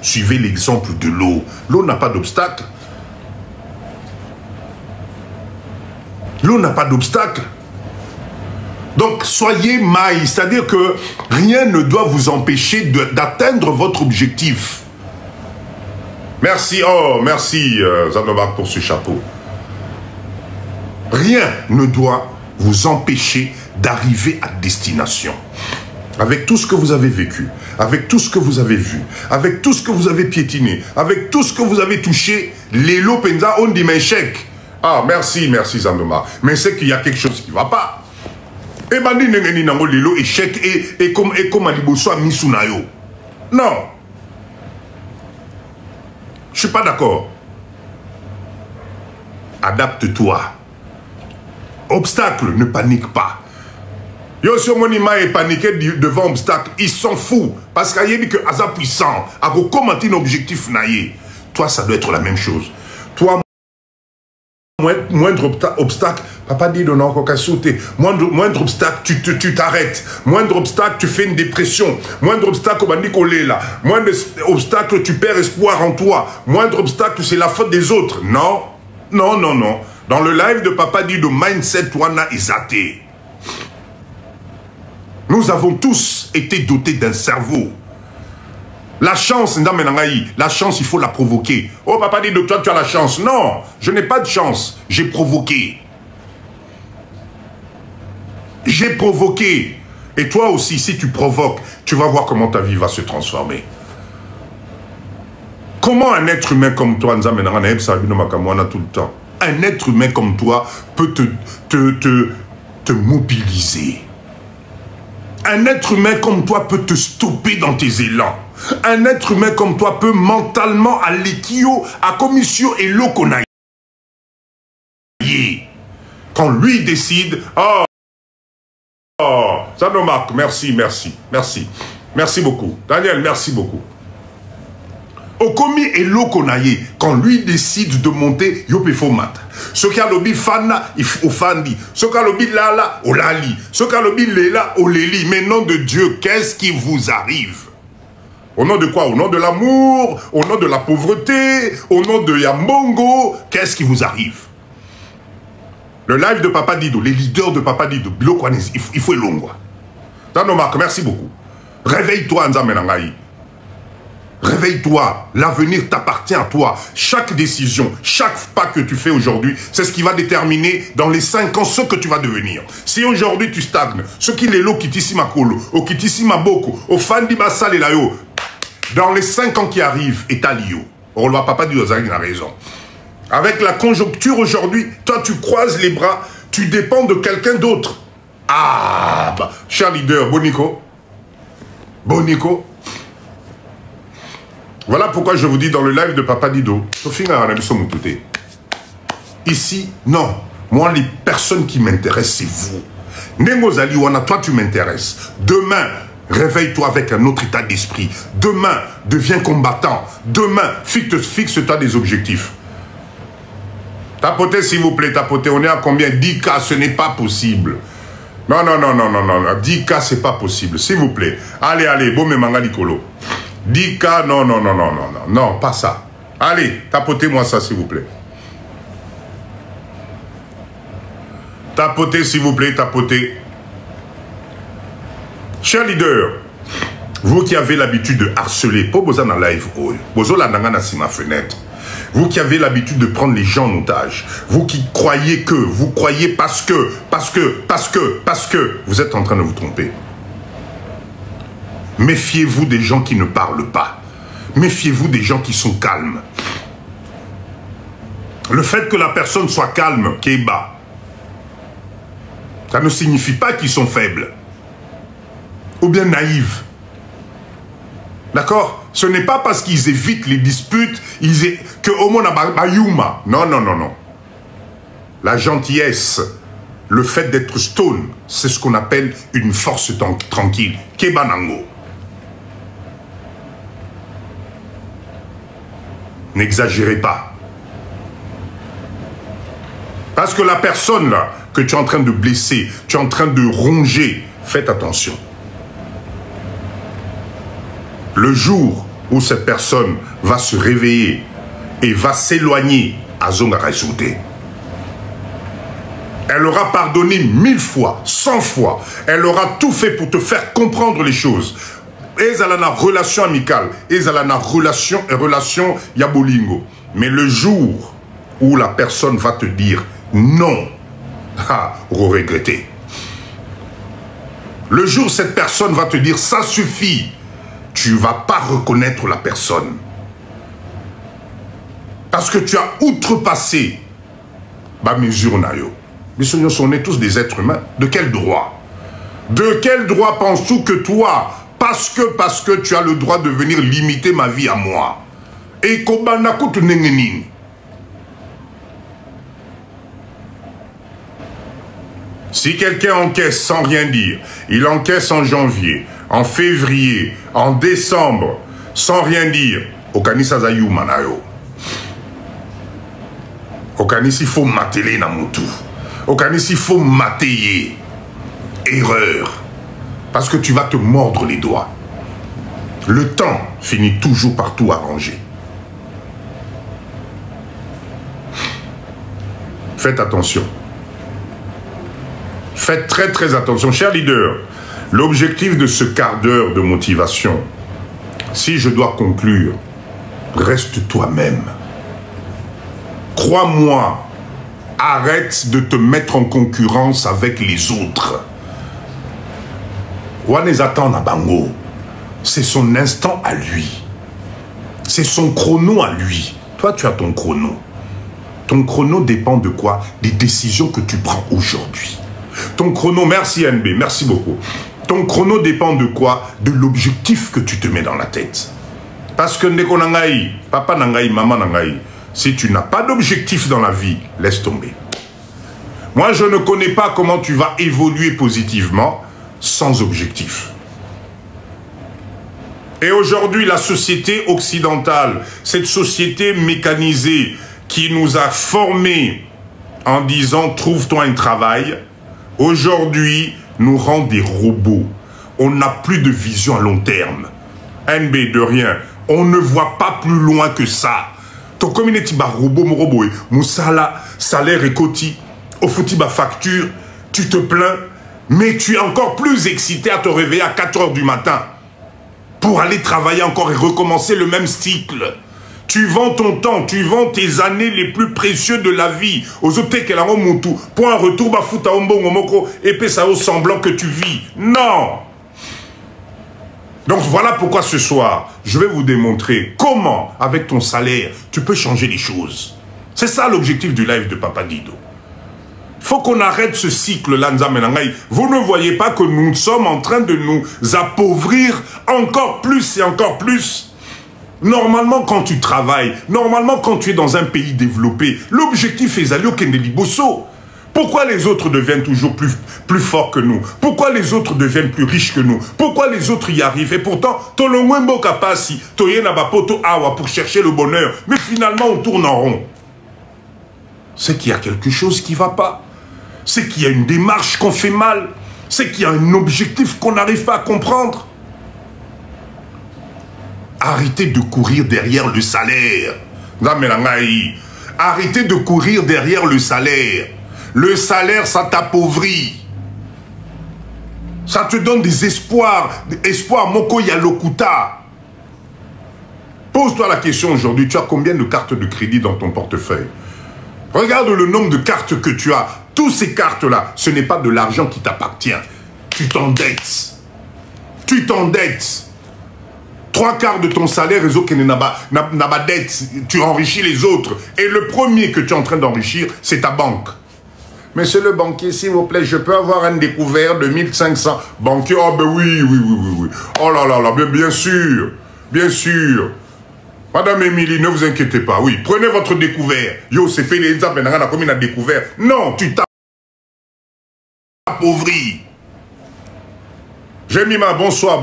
Suivez l'exemple de l'eau. L'eau n'a pas d'obstacle. L'eau n'a pas d'obstacle. Donc, soyez maïs, c'est-à-dire que rien ne doit vous empêcher d'atteindre votre objectif. Merci, oh, merci Zandobar pour ce chapeau. Rien ne doit vous empêcher d'arriver à destination. Avec tout ce que vous avez vécu, avec tout ce que vous avez vu, avec tout ce que vous avez piétiné, avec tout ce que vous avez touché, les lots penza ont dit échec. Ah, merci Zandobar. Mais c'est qu'il y a quelque chose qui ne va pas. Et bandi nengeni nango lelo échec et comme aliboso a misunayo. Non. Je suis pas d'accord. Adapte-toi. Obstacle, ne panique pas. Yo sur monima est paniqué devant obstacle, il s'en fout parce qu'il dit que Aza puissant, a commenté un objectif naïe. Toi ça doit être la même chose. Toi moindre obstacle, papa dit non encore sauter. Moindre obstacle, tu t'arrêtes. Moindre obstacle, tu fais une dépression. Moindre obstacle, on va dire qu'on est là. Moindre obstacle, tu perds espoir en toi. Moindre obstacle, c'est la faute des autres. Non, non, non, non. Dans le live de Papa dit, le mindset wana est athée. Nous avons tous été dotés d'un cerveau. La chance, la chance, il faut la provoquer. Oh, papa dit de toi, tu as la chance. Non, je n'ai pas de chance. J'ai provoqué. J'ai provoqué. Et toi aussi, si tu provoques, tu vas voir comment ta vie va se transformer. Comment un être humain comme toi, tout le temps, un être humain comme toi peut te mobiliser? Un être humain comme toi peut te stopper dans tes élans. Un être humain comme toi peut mentalement aller kio à commission et l'okonaï. Quand lui décide, oh, ça nous marque, merci, merci, merci. Merci beaucoup. Daniel, merci beaucoup. Okomi et l'okonaï, quand lui décide de monter, yope format. Ce qu'a lobi fana, il faut fandi. Ce qu'a lobi lala, o lali. Ce qu'a lobi lela, o leli. Mais nom de Dieu, qu'est-ce qui vous arrive? Au nom de quoi? Au nom de l'amour, au nom de la pauvreté, au nom de Yambongo, qu'est-ce qui vous arrive? Le live de Papa Dido, les leaders de Papa Dido, il faut l'ongwa. Marc, merci beaucoup. Réveille-toi, Nzamenangaï. Réveille-toi, l'avenir t'appartient à toi. Chaque décision, chaque pas que tu fais aujourd'hui, c'est ce qui va déterminer dans les 5 ans ce que tu vas devenir. Si aujourd'hui tu stagnes, ce qui est l'eau qui t'ici ma colo, au qui t'ici ma boko, au fan di basal et la yo, dans les 5 ans qui arrivent, et t'as l'io. On le voit, Papa Diozag a raison. Avec la conjoncture aujourd'hui, toi tu croises les bras, tu dépends de quelqu'un d'autre. Ah, bah, cher leader, Bonico. Bonico. Voilà pourquoi je vous dis dans le live de Papa Dido, ici, non. Moi, les personnes qui m'intéressent, c'est vous. Nengozali Wana, toi, tu m'intéresses. Demain, réveille-toi avec un autre état d'esprit. Demain, deviens combattant. Demain, fixe-toi des objectifs. Tapotez, s'il vous plaît, tapotez. On est à combien? 10K, ce n'est pas possible. Non, non, non, non, non, non. 10K, c'est pas possible. S'il vous plaît. Allez, allez, bon, mais manga Nicolo. 10K, non, non, non, non, non, non, non, pas ça. Allez, tapotez-moi ça, s'il vous plaît. Tapotez, s'il vous plaît, tapotez. Cher leader, vous qui avez l'habitude de harceler, pas besoin d'un live, ma fenêtre. Vous qui avez l'habitude de prendre les gens en otage, vous qui croyez que, vous croyez parce que, vous êtes en train de vous tromper. Méfiez-vous des gens qui ne parlent pas. Méfiez-vous des gens qui sont calmes. Le fait que la personne soit calme, Kéba, ça ne signifie pas qu'ils sont faibles. Ou bien naïfs. D'accord? Ce n'est pas parce qu'ils évitent les disputes que au moins bayuma. Non, non, non, non. La gentillesse, le fait d'être stone, c'est ce qu'on appelle une force tranquille. Kéba Nango. N'exagérez pas. Parce que la personne là, que tu es en train de blesser, tu es en train de ronger, faites attention. Le jour où cette personne va se réveiller et va s'éloigner à Zonga Raïsouté, elle aura pardonné 1000 fois, 100 fois. Elle aura tout fait pour te faire comprendre les choses. Et elle a une relation amicale, et elle a une relation yabolingo. Mais le jour où la personne va te dire non, vous regrettez. Le jour où cette personne va te dire ça suffit, tu ne vas pas reconnaître la personne. Parce que tu as outrepassé ma mesure nayo. Mais on est tous des êtres humains. De quel droit? De quel droit penses-tu que toi, parce que tu as le droit de venir limiter ma vie à moi? Et Kobanakutu Nengenin. Si quelqu'un encaisse sans rien dire, il encaisse en janvier, en février, en décembre, sans rien dire, au Kanisa Zayou Manayo. Au Kanisi, il faut mater na mutu. Au Kanisi, il faut mater. Erreur. Parce que tu vas te mordre les doigts. Le temps finit toujours par tout arranger. Faites attention. Faites très très attention. Cher leader, l'objectif de ce quart d'heure de motivation, si je dois conclure, reste toi-même. Crois-moi, arrête de te mettre en concurrence avec les autres. Wanezatan Nabango, c'est son instant à lui. C'est son chrono à lui. Toi, tu as ton chrono. Ton chrono dépend de quoi? Des décisions que tu prends aujourd'hui. Ton chrono, merci NB, merci beaucoup. Ton chrono dépend de quoi? De l'objectif que tu te mets dans la tête. Parce que Ndeko Nangaï, Papa Nangaï, Maman Nangaï, si tu n'as pas d'objectif dans la vie, laisse tomber. Moi, je ne connais pas comment tu vas évoluer positivement sans objectif. Et aujourd'hui, la société occidentale, cette société mécanisée qui nous a formés en disant « trouve-toi un travail », aujourd'hui, nous rend des robots. On n'a plus de vision à long terme. NB, de rien. On ne voit pas plus loin que ça. Ton communauté ba robot, mon robot, moussala, salaire et quoti, au fouti ba facture, tu te plains, mais tu es encore plus excité à te réveiller à 4 h du matin pour aller travailler encore et recommencer le même cycle. Tu vends ton temps, tu vends tes années les plus précieuses de la vie. Aux autres que la moutou, pour un retour ba fouta ombo ngomoko et puis ça au semblant que tu vis. Non. Donc voilà pourquoi ce soir, je vais vous démontrer comment, avec ton salaire, tu peux changer les choses. C'est ça l'objectif du live de Papa Dido. Il faut qu'on arrête ce cycle-là. Vous ne voyez pas que nous sommes en train de nous appauvrir encore plus et encore plus. Normalement, quand tu travailles, normalement, quand tu es dans un pays développé, l'objectif est d'aller au Kendeliboso. Pourquoi les autres deviennent toujours plus forts que nous? Pourquoi les autres deviennent plus riches que nous? Pourquoi les autres y arrivent? Et pourtant, Tolongwembo Kapasi, Toyenabapoto Awa pour chercher le bonheur. Mais finalement, on tourne en rond. C'est qu'il y a quelque chose qui ne va pas. C'est qu'il y a une démarche qu'on fait mal. C'est qu'il y a un objectif qu'on n'arrive pas à comprendre. Arrêtez de courir derrière le salaire. Arrêtez de courir derrière le salaire. Le salaire, ça t'appauvrit. Ça te donne des espoirs. Espoir, Moko Yalokuta. Pose-toi la question aujourd'hui. Tu as combien de cartes de crédit dans ton portefeuille? Regarde le nombre de cartes que tu as. Toutes ces cartes-là, ce n'est pas de l'argent qui t'appartient. Tu t'endettes. Tu t'endettes. 3/4 de ton salaire, réseau qui n'a pas dette. Tu enrichis les autres. Et le premier que tu es en train d'enrichir, c'est ta banque. Monsieur le banquier, s'il vous plaît, je peux avoir un découvert de 1500. Banquier, oh ben oui. Oh là là, bien sûr. Bien sûr. Madame Émilie, ne vous inquiétez pas. Oui, prenez votre découvert. Yo, c'est fait les examens, on a commis un découvert. Non, tu t'appauvris. Jemima, bonsoir.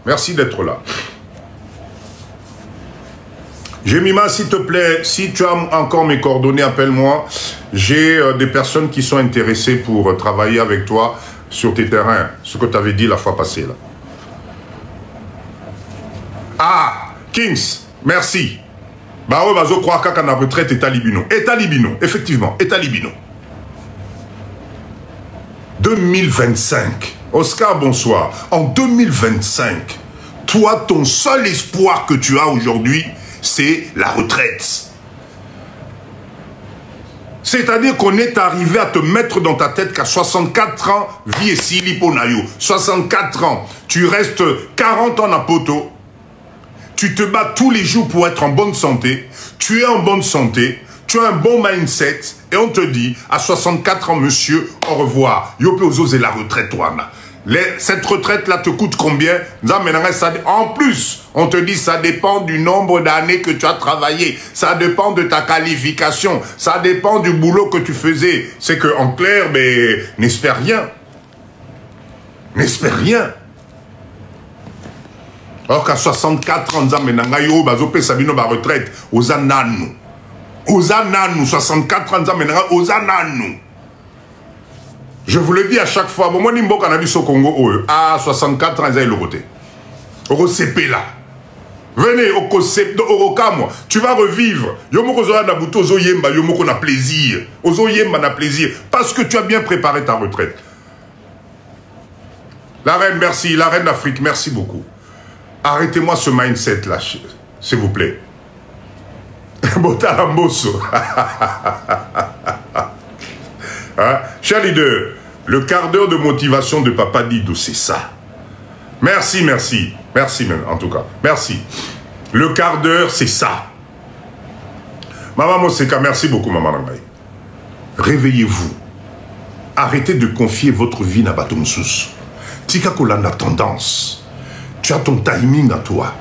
Merci d'être là. Jemima, s'il te plaît, si tu as encore mes coordonnées, appelle-moi. J'ai des personnes qui sont intéressées pour travailler avec toi sur tes terrains. Ce que tu avais dit la fois passée, là. Ah, Kings, merci. Bah ouais, bazo croire qu'à la retraite, État Libino. État Libino, effectivement, État Libino. 2025. Oscar, bonsoir. En 2025, toi, ton seul espoir que tu as aujourd'hui, c'est la retraite. C'est-à-dire qu'on est arrivé à te mettre dans ta tête qu'à 64 ans, vie et siliponayo. 64 ans, tu restes 40 ans à poto. Tu te bats tous les jours pour être en bonne santé. Tu es en bonne santé. Tu as un bon mindset. Et on te dit, à 64 ans, monsieur, au revoir. Yope ozo, c'est la retraite, Wana. Cette retraite-là te coûte combien? En plus, on te dit ça dépend du nombre d'années que tu as travaillé, ça dépend de ta qualification, ça dépend du boulot que tu faisais. C'est que en clair, mais n'espère rien. N'espère rien. Alors qu'à 64 ans, retraite, aux ananou. Aux ananou, 64 ans, aux ananou. Je vous le dis à chaque fois, moi, Nimbo Cannabis au Congo, à 64 ans, ils ont le voté. Au CP là. Venez au CP, au Kamwa. Tu vas revivre. Yomoko Zola Nabuto, Zoyemba, Yomoko na plaisir. Ozoyemba na plaisir. Parce que tu as bien préparé ta retraite. La reine, merci. La reine d'Afrique, merci beaucoup. Arrêtez-moi ce mindset là, s'il vous plaît. Botalamboso. Hein? Cher leader, le quart d'heure de motivation de Papa Dido, c'est ça. Merci, merci. Merci, en tout cas. Merci. Le quart d'heure, c'est ça. Maman Moseka, merci beaucoup, Maman Nangaï. Réveillez-vous. Arrêtez de confier votre vie à Batomsous. Tika Kolanda tendance. Tu as ton timing à toi.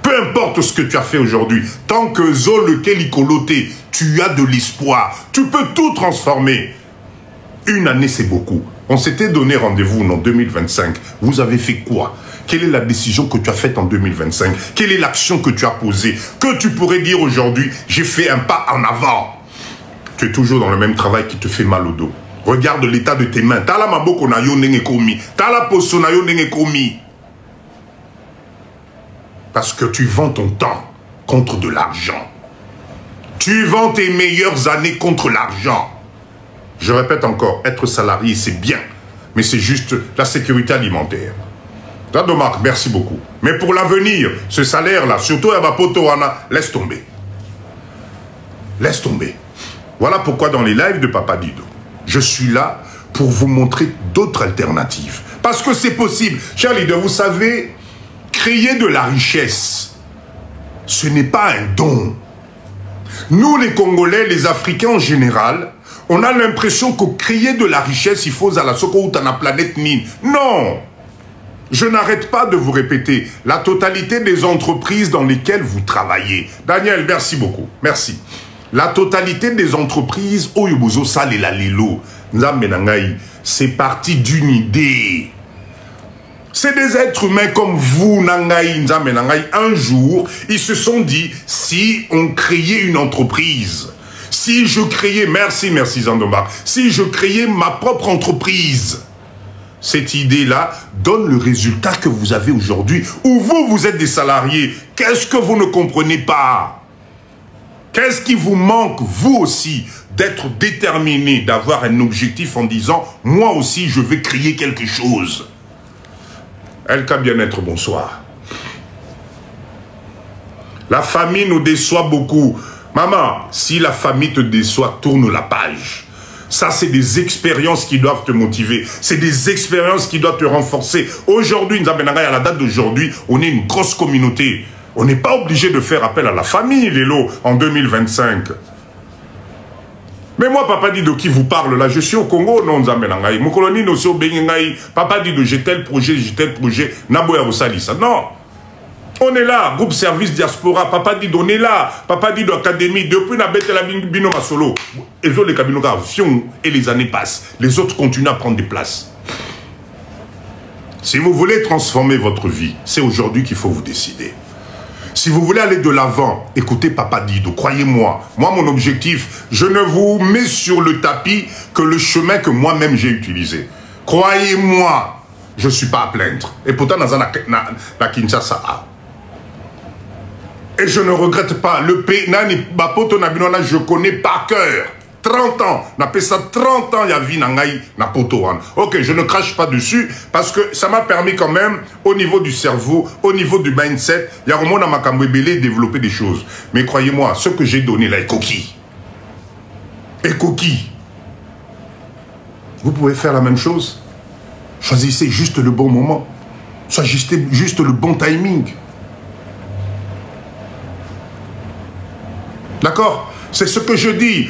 Peu importe ce que tu as fait aujourd'hui, tant que Zol Kelikoloté, tu as de l'espoir. Tu peux tout transformer. Une année, c'est beaucoup. On s'était donné rendez-vous en 2025. Vous avez fait quoi? Quelle est la décision que tu as faite en 2025? Quelle est l'action que tu as posée? Que tu pourrais dire aujourd'hui, j'ai fait un pas en avant. Tu es toujours dans le même travail qui te fait mal au dos. Regarde l'état de tes mains. Tala maboko na yo nenge komi. Tala poso na yo nenge komi. Parce que tu vends ton temps contre de l'argent. Tu vends tes meilleures années contre l'argent. Je répète encore, être salarié, c'est bien. Mais c'est juste la sécurité alimentaire. Dadomark, merci beaucoup. Mais pour l'avenir, ce salaire-là, surtout à Bapotoana, laisse tomber. Laisse tomber. Voilà pourquoi dans les lives de Papa Dido, je suis là pour vous montrer d'autres alternatives. Parce que c'est possible. Cher leader, vous savez, créer de la richesse, ce n'est pas un don. Nous, les Congolais, les Africains en général, on a l'impression que créer de la richesse, il faut à la soko ou à la planète Nine. Non! Je n'arrête pas de vous répéter la totalité des entreprises dans lesquelles vous travaillez. Daniel, merci beaucoup. Merci. La totalité des entreprises, Oyobozo Sal et la Lilo, c'est parti d'une idée. C'est des êtres humains comme vous, Nangaï, Nzambe Nangaï. Un jour, ils se sont dit, si on créait une entreprise, si je créais, merci Zandomba, si je créais ma propre entreprise, cette idée-là donne le résultat que vous avez aujourd'hui, où vous êtes des salariés. Qu'est-ce que vous ne comprenez pas? Qu'est-ce qui vous manque, vous aussi, d'être déterminé, d'avoir un objectif en disant, moi aussi, je vais créer quelque chose? Elka Bien-être, bonsoir. La famille nous déçoit beaucoup. Maman, si la famille te déçoit, tourne la page. Ça, c'est des expériences qui doivent te motiver. C'est des expériences qui doivent te renforcer. Aujourd'hui, à la date d'aujourd'hui, on est une grosse communauté. On n'est pas obligé de faire appel à la famille, Lélo, en 2025. Mais moi, Papa Dido, qui vous parle là, je suis au Congo, non, Nzamenangaï. Mon colonie, non, c'est au Bengengaï. Papa Dido, j'ai tel projet, Naboya Rosalisa. Non. On est là, groupe service diaspora, Papa Dido, on est là, Papa Dido Académie, depuis la bête et la bino solo. Et les cabinets et les années passent. Les autres continuent à prendre des places. Si vous voulez transformer votre vie, c'est aujourd'hui qu'il faut vous décider. Si vous voulez aller de l'avant, écoutez Papa Dido, croyez-moi. Moi, mon objectif, je ne vous mets sur le tapis que le chemin que moi-même j'ai utilisé. Croyez-moi, je ne suis pas à plaindre. Et pourtant, dans la Kinshasa, et je ne regrette pas. Le pays, je connais par cœur. 30 ans. On appelle ça 30 ans, il y a vie na poto. Ok, je ne crache pas dessus parce que ça m'a permis quand même, au niveau du cerveau, au niveau du mindset, il y a vraiment dans ma cambébélé développer des choses. Mais croyez-moi, ce que j'ai donné là est coquille. Est coquille. Vous pouvez faire la même chose. Choisissez juste le bon moment. Choisissez juste le bon timing. D'accord? C'est ce que je dis.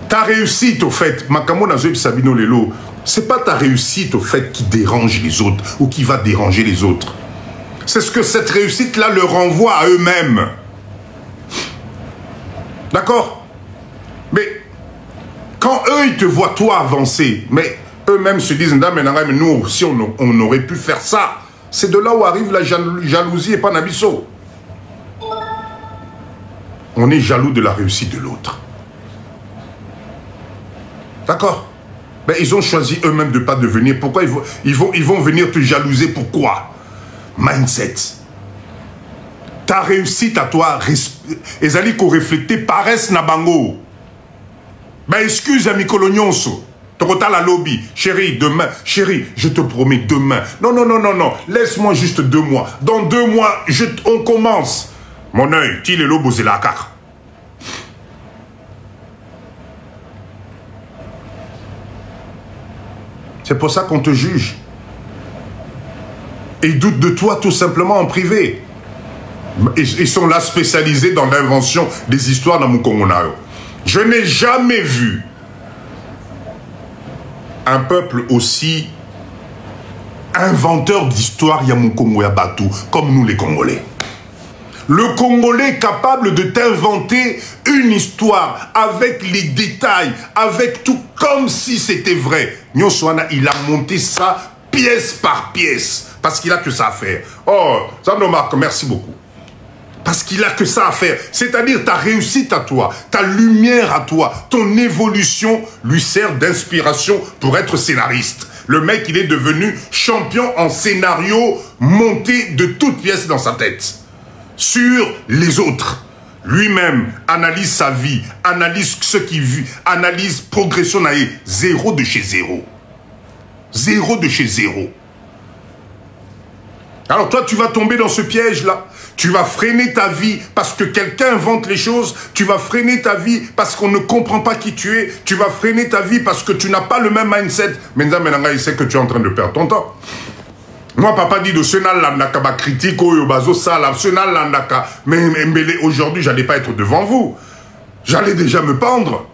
Ta réussite, au fait, Makamo Nazoïb Sabino Lelo, C'est pas ta réussite au fait qui dérange les autres ou qui va déranger les autres. C'est ce que cette réussite-là leur renvoie à eux-mêmes. D'accord? Mais quand eux, ils te voient toi avancer, mais eux-mêmes se disent, mais nous aussi, on aurait pu faire ça. C'est de là où arrive la jalousie et pas Nabiso. On est jaloux de la réussite de l'autre. D'accord? Ben, ils ont choisi eux-mêmes de ne pas devenir. Pourquoi ils vont venir te jalouser? Pourquoi? Mindset. Ta réussite à toi, ezali ko refléter paresse na bango. Ben excuse ami Kolonyonso. Tokota la lobby. Chérie, demain. Chérie, je te promets demain. Non, non, non, non, non. Laisse-moi juste 2 mois. Dans 2 mois, on commence. Mon œil, il est lobo, c'est la carte. C'est pour ça qu'on te juge. Et ils doutent de toi tout simplement en privé. Ils sont là spécialisés dans l'invention des histoires dans mon Congonao. Je n'ai jamais vu un peuple aussi inventeur d'histoires Yamukongo Yabatu comme nous les Congolais. Le Congolais est capable de t'inventer une histoire avec les détails, avec tout comme si c'était vrai. Nyoswana, il a monté ça pièce par pièce parce qu'il a que ça à faire. Oh, ça nous marque, merci beaucoup. Parce qu'il a que ça à faire. C'est-à-dire ta réussite à toi, ta lumière à toi, ton évolution lui sert d'inspiration pour être scénariste. Le mec, il est devenu champion en scénario monté de toutes pièces dans sa tête. Sur les autres. Lui-même analyse sa vie, analyse ce qu'il vit, analyse progression naïe. 0 de chez 0. 0 de chez 0. Alors toi, tu vas tomber dans ce piège-là. Tu vas freiner ta vie parce que quelqu'un invente les choses. Tu vas freiner ta vie parce qu'on ne comprend pas qui tu es. Tu vas freiner ta vie parce que tu n'as pas le même mindset. Menza Menanga, il sait que tu es en train de perdre ton temps. Moi, papa dit de Senal Landaka, ma critique, Oyobazo, Salam, Senal Landaka. Mais aujourd'hui, j'allais pas être devant vous. J'allais déjà me pendre.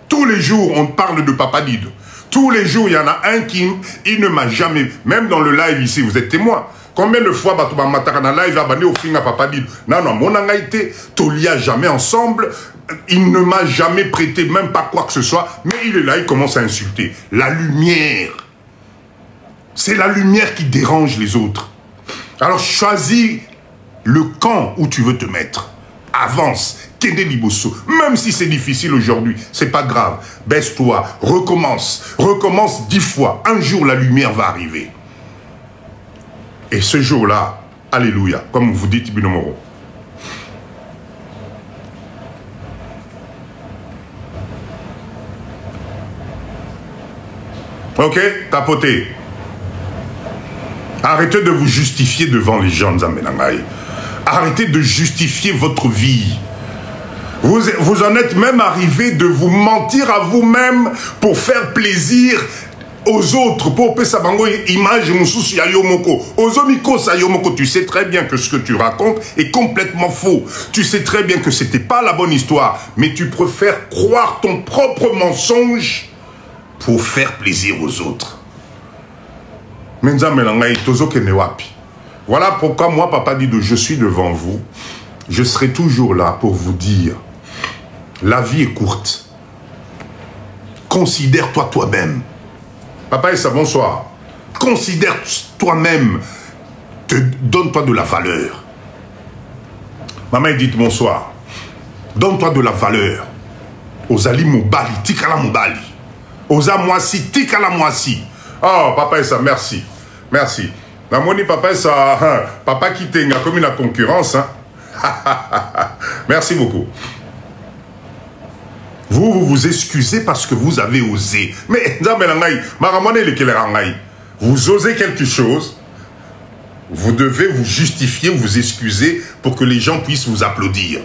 Tous les jours, on parle de Papa Dido. Tous les jours, il y en a un qui il ne m'a jamais, même dans le live ici, vous êtes témoin. Combien de fois Batouba Matakana live a banné au fin à Papa Dido? Non, non, mon angaïté, Tolia jamais ensemble. Il ne m'a jamais prêté même pas quoi que ce soit. Mais il est là, il commence à insulter. La lumière. C'est la lumière qui dérange les autres. Alors choisis le camp où tu veux te mettre. Avance. Kende Liboso. Même si c'est difficile aujourd'hui, c'est pas grave. Baisse-toi, recommence. Recommence 10 fois. Un jour, la lumière va arriver. Et ce jour-là, alléluia, comme vous dites, Binomoro. Ok, tapotez. Arrêtez de vous justifier devant les gens, Nzamenangaï. Arrêtez de justifier votre vie. Vous en êtes même arrivé de vous mentir à vous-même pour faire plaisir aux autres. Pour que ça image tu sais très bien que ce que tu racontes est complètement faux. Tu sais très bien que c'était pas la bonne histoire. Mais tu préfères croire ton propre mensonge pour faire plaisir aux autres. Voilà pourquoi moi, Papa Dido, je suis devant vous. Je serai toujours là pour vous dire, la vie est courte. Considère-toi toi-même. Papa Issa, bonsoir. Considère toi-même. Donne-toi de la valeur. Maman dit bonsoir. Donne-toi de la valeur. Ozali Mobali, Tikala Mobali. Oza Moisi, Tikala Moisi. Oh, Papa Issa, merci. Merci. Namoni Papa Issa, papa qui tenga comme une concurrence. Hein? Merci beaucoup. Vous vous excusez parce que vous avez osé. Mais, vous osez quelque chose, vous devez vous justifier, vous excuser pour que les gens puissent vous applaudir.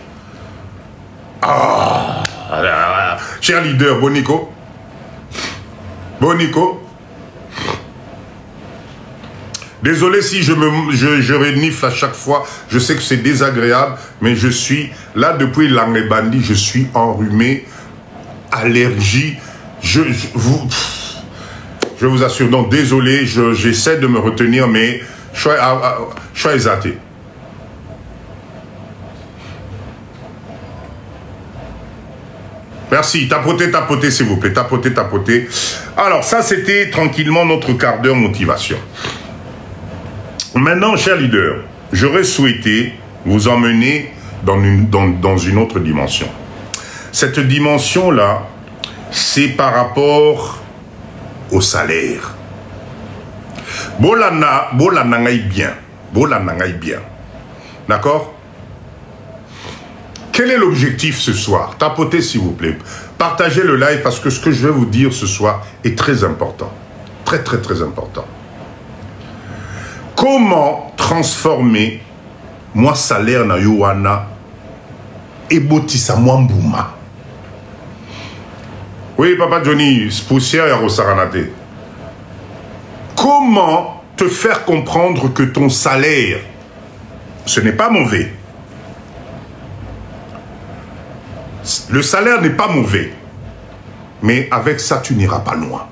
Ah, cher leader, Bonico. Bonico. Désolé si je renifle à chaque fois, je sais que c'est désagréable, mais je suis là depuis l'Angebandi, je suis enrhumé, allergie, Je vous assure. Donc, désolé, j'essaie de me retenir, mais je suis exalté. Merci. Tapotez, s'il vous plaît. Tapotez. Alors, ça, c'était tranquillement notre quart d'heure motivation. Maintenant, chers leaders, j'aurais souhaité vous emmener dans une autre dimension. Cette dimension-là, c'est par rapport au salaire. Bolana bien. D'accord? Quel est l'objectif ce soir? Tapotez s'il vous plaît. Partagez le live parce que ce que je vais vous dire ce soir est très important. Très important. Comment transformer moi salaire na yowana et botisa moi mbouma? Oui, Papa Johnny, poussière et rosaranate. Comment te faire comprendre que ton salaire, ce n'est pas mauvais? Le salaire n'est pas mauvais. Mais avec ça, tu n'iras pas loin.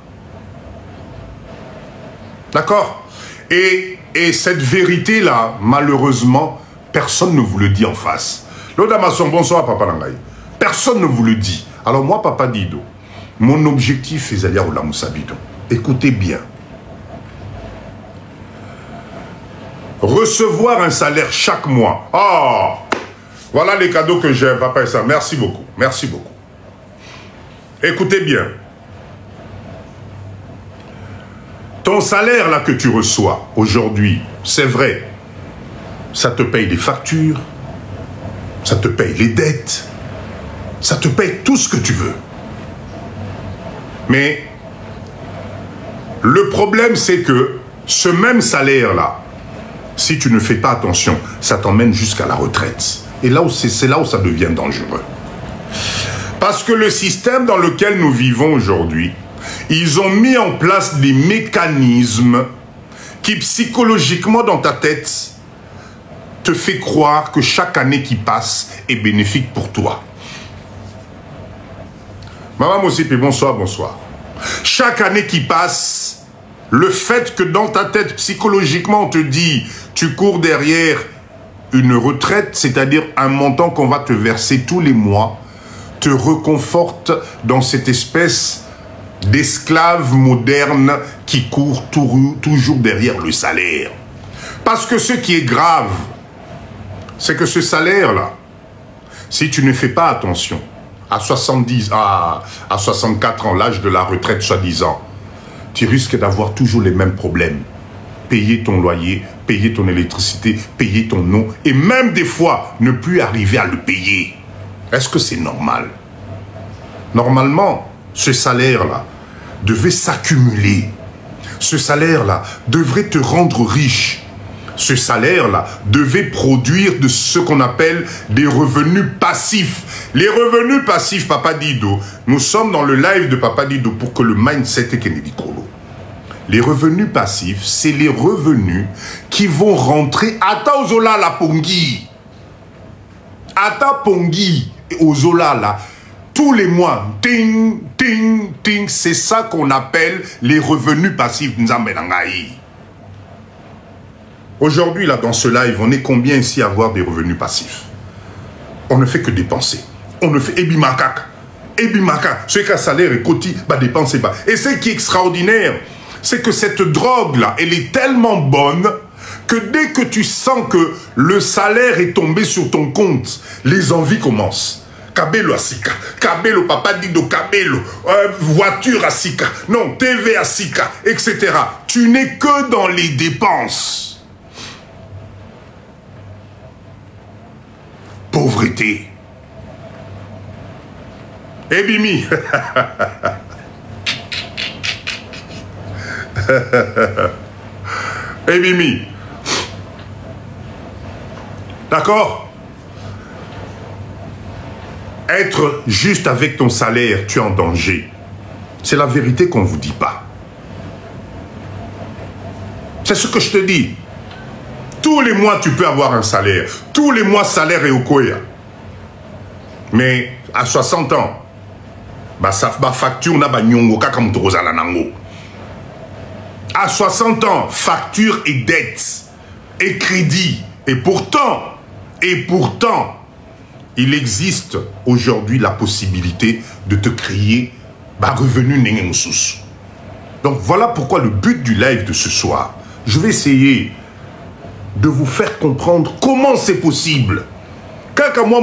D'accord? Et cette vérité-là, malheureusement, personne ne vous le dit en face. L'Odamasson, bonsoir, Papa Langaï. Personne ne vous le dit. Alors moi, Papa Dido, mon objectif est d'aller au Lamoussabidon. Écoutez bien. Recevoir un salaire chaque mois. Oh, voilà les cadeaux que j'ai, Papa et ça. Merci beaucoup. Merci beaucoup. Écoutez bien. Ton salaire là que tu reçois aujourd'hui, c'est vrai, ça te paye les factures, ça te paye les dettes, ça te paye tout ce que tu veux. Mais le problème c'est que ce même salaire là, si tu ne fais pas attention, ça t'emmène jusqu'à la retraite. Et là, c'est là où ça devient dangereux. Parce que le système dans lequel nous vivons aujourd'hui, ils ont mis en place des mécanismes qui psychologiquement dans ta tête te fait croire que chaque année qui passe est bénéfique pour toi. Maman Mossipi, bonsoir. Chaque année qui passe, le fait que dans ta tête psychologiquement on te dit tu cours derrière une retraite, c'est-à-dire un montant qu'on va te verser tous les mois, te reconforte dans cette espèce d'esclave moderne qui court toujours derrière le salaire. Parce que ce qui est grave, c'est que ce salaire-là, si tu ne fais pas attention, à 64 ans, l'âge de la retraite soi-disant, tu risques d'avoir toujours les mêmes problèmes. Payer ton loyer, payer ton électricité, payer ton eau, et même des fois, ne plus arriver à le payer. Est-ce que c'est normal? Normalement, ce salaire-là devait s'accumuler. Ce salaire-là devrait te rendre riche. Ce salaire-là devait produire de ce qu'on appelle des revenus passifs. Les revenus passifs, Papa Dido, nous sommes dans le live de Papa Dido pour que le mindset est Kenedikolo. Les revenus passifs, c'est les revenus qui vont rentrer Ata Ozola la Pongi. Ata Pongi Ozola la. Tous les mois, ting, ting, ting, c'est ça qu'on appelle les revenus passifs. Aujourd'hui, là, dans ce live, on est combien ici à avoir des revenus passifs? On ne fait que dépenser. On ne fait Ebimaka. Ceux qui ont salaire et côté, bah dépenser pas. Et ce qui est extraordinaire, c'est que cette drogue-là, elle est tellement bonne que dès que tu sens que le salaire est tombé sur ton compte, les envies commencent. Kabelo Asika, Kabelo Papa Dido Kabelo, voiture Asika, non, TV Asika, etc. Tu n'es que dans les dépenses. Pauvreté. Ebimi. Ebimi. D'accord? Être juste avec ton salaire, tu es en danger. C'est la vérité qu'on ne vous dit pas. C'est ce que je te dis. Tous les mois, tu peux avoir un salaire. Tous les mois, salaire est au Koya. Mais à 60 ans, bah, ça va facture na ba nyongo kaka mutokoza la nango. À 60 ans, facture et dette et crédit. Et pourtant, il existe aujourd'hui la possibilité de te créer revenu Nengemoussous. Donc voilà pourquoi le but du live de ce soir, je vais essayer de vous faire comprendre comment c'est possible. Quand moi,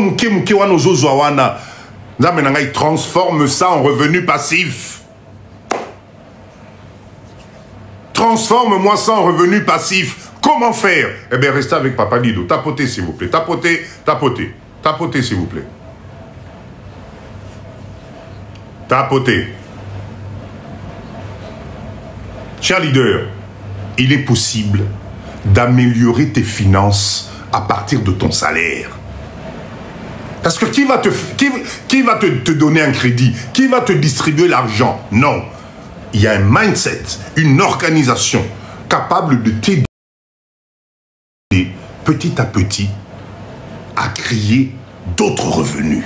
il transforme ça en revenu passif. Transforme-moi ça en revenu passif. Comment faire? Eh bien, restez avec Papa Dido. Tapotez, s'il vous plaît. Tapotez, tapotez. Tapotez, s'il vous plaît. Tapotez. Cher leader, il est possible d'améliorer tes finances à partir de ton salaire. Parce que qui va te donner un crédit? Qui va te distribuer l'argent? Non. Il y a un mindset, une organisation capable de t'aider petit à petit à créer d'autres revenus.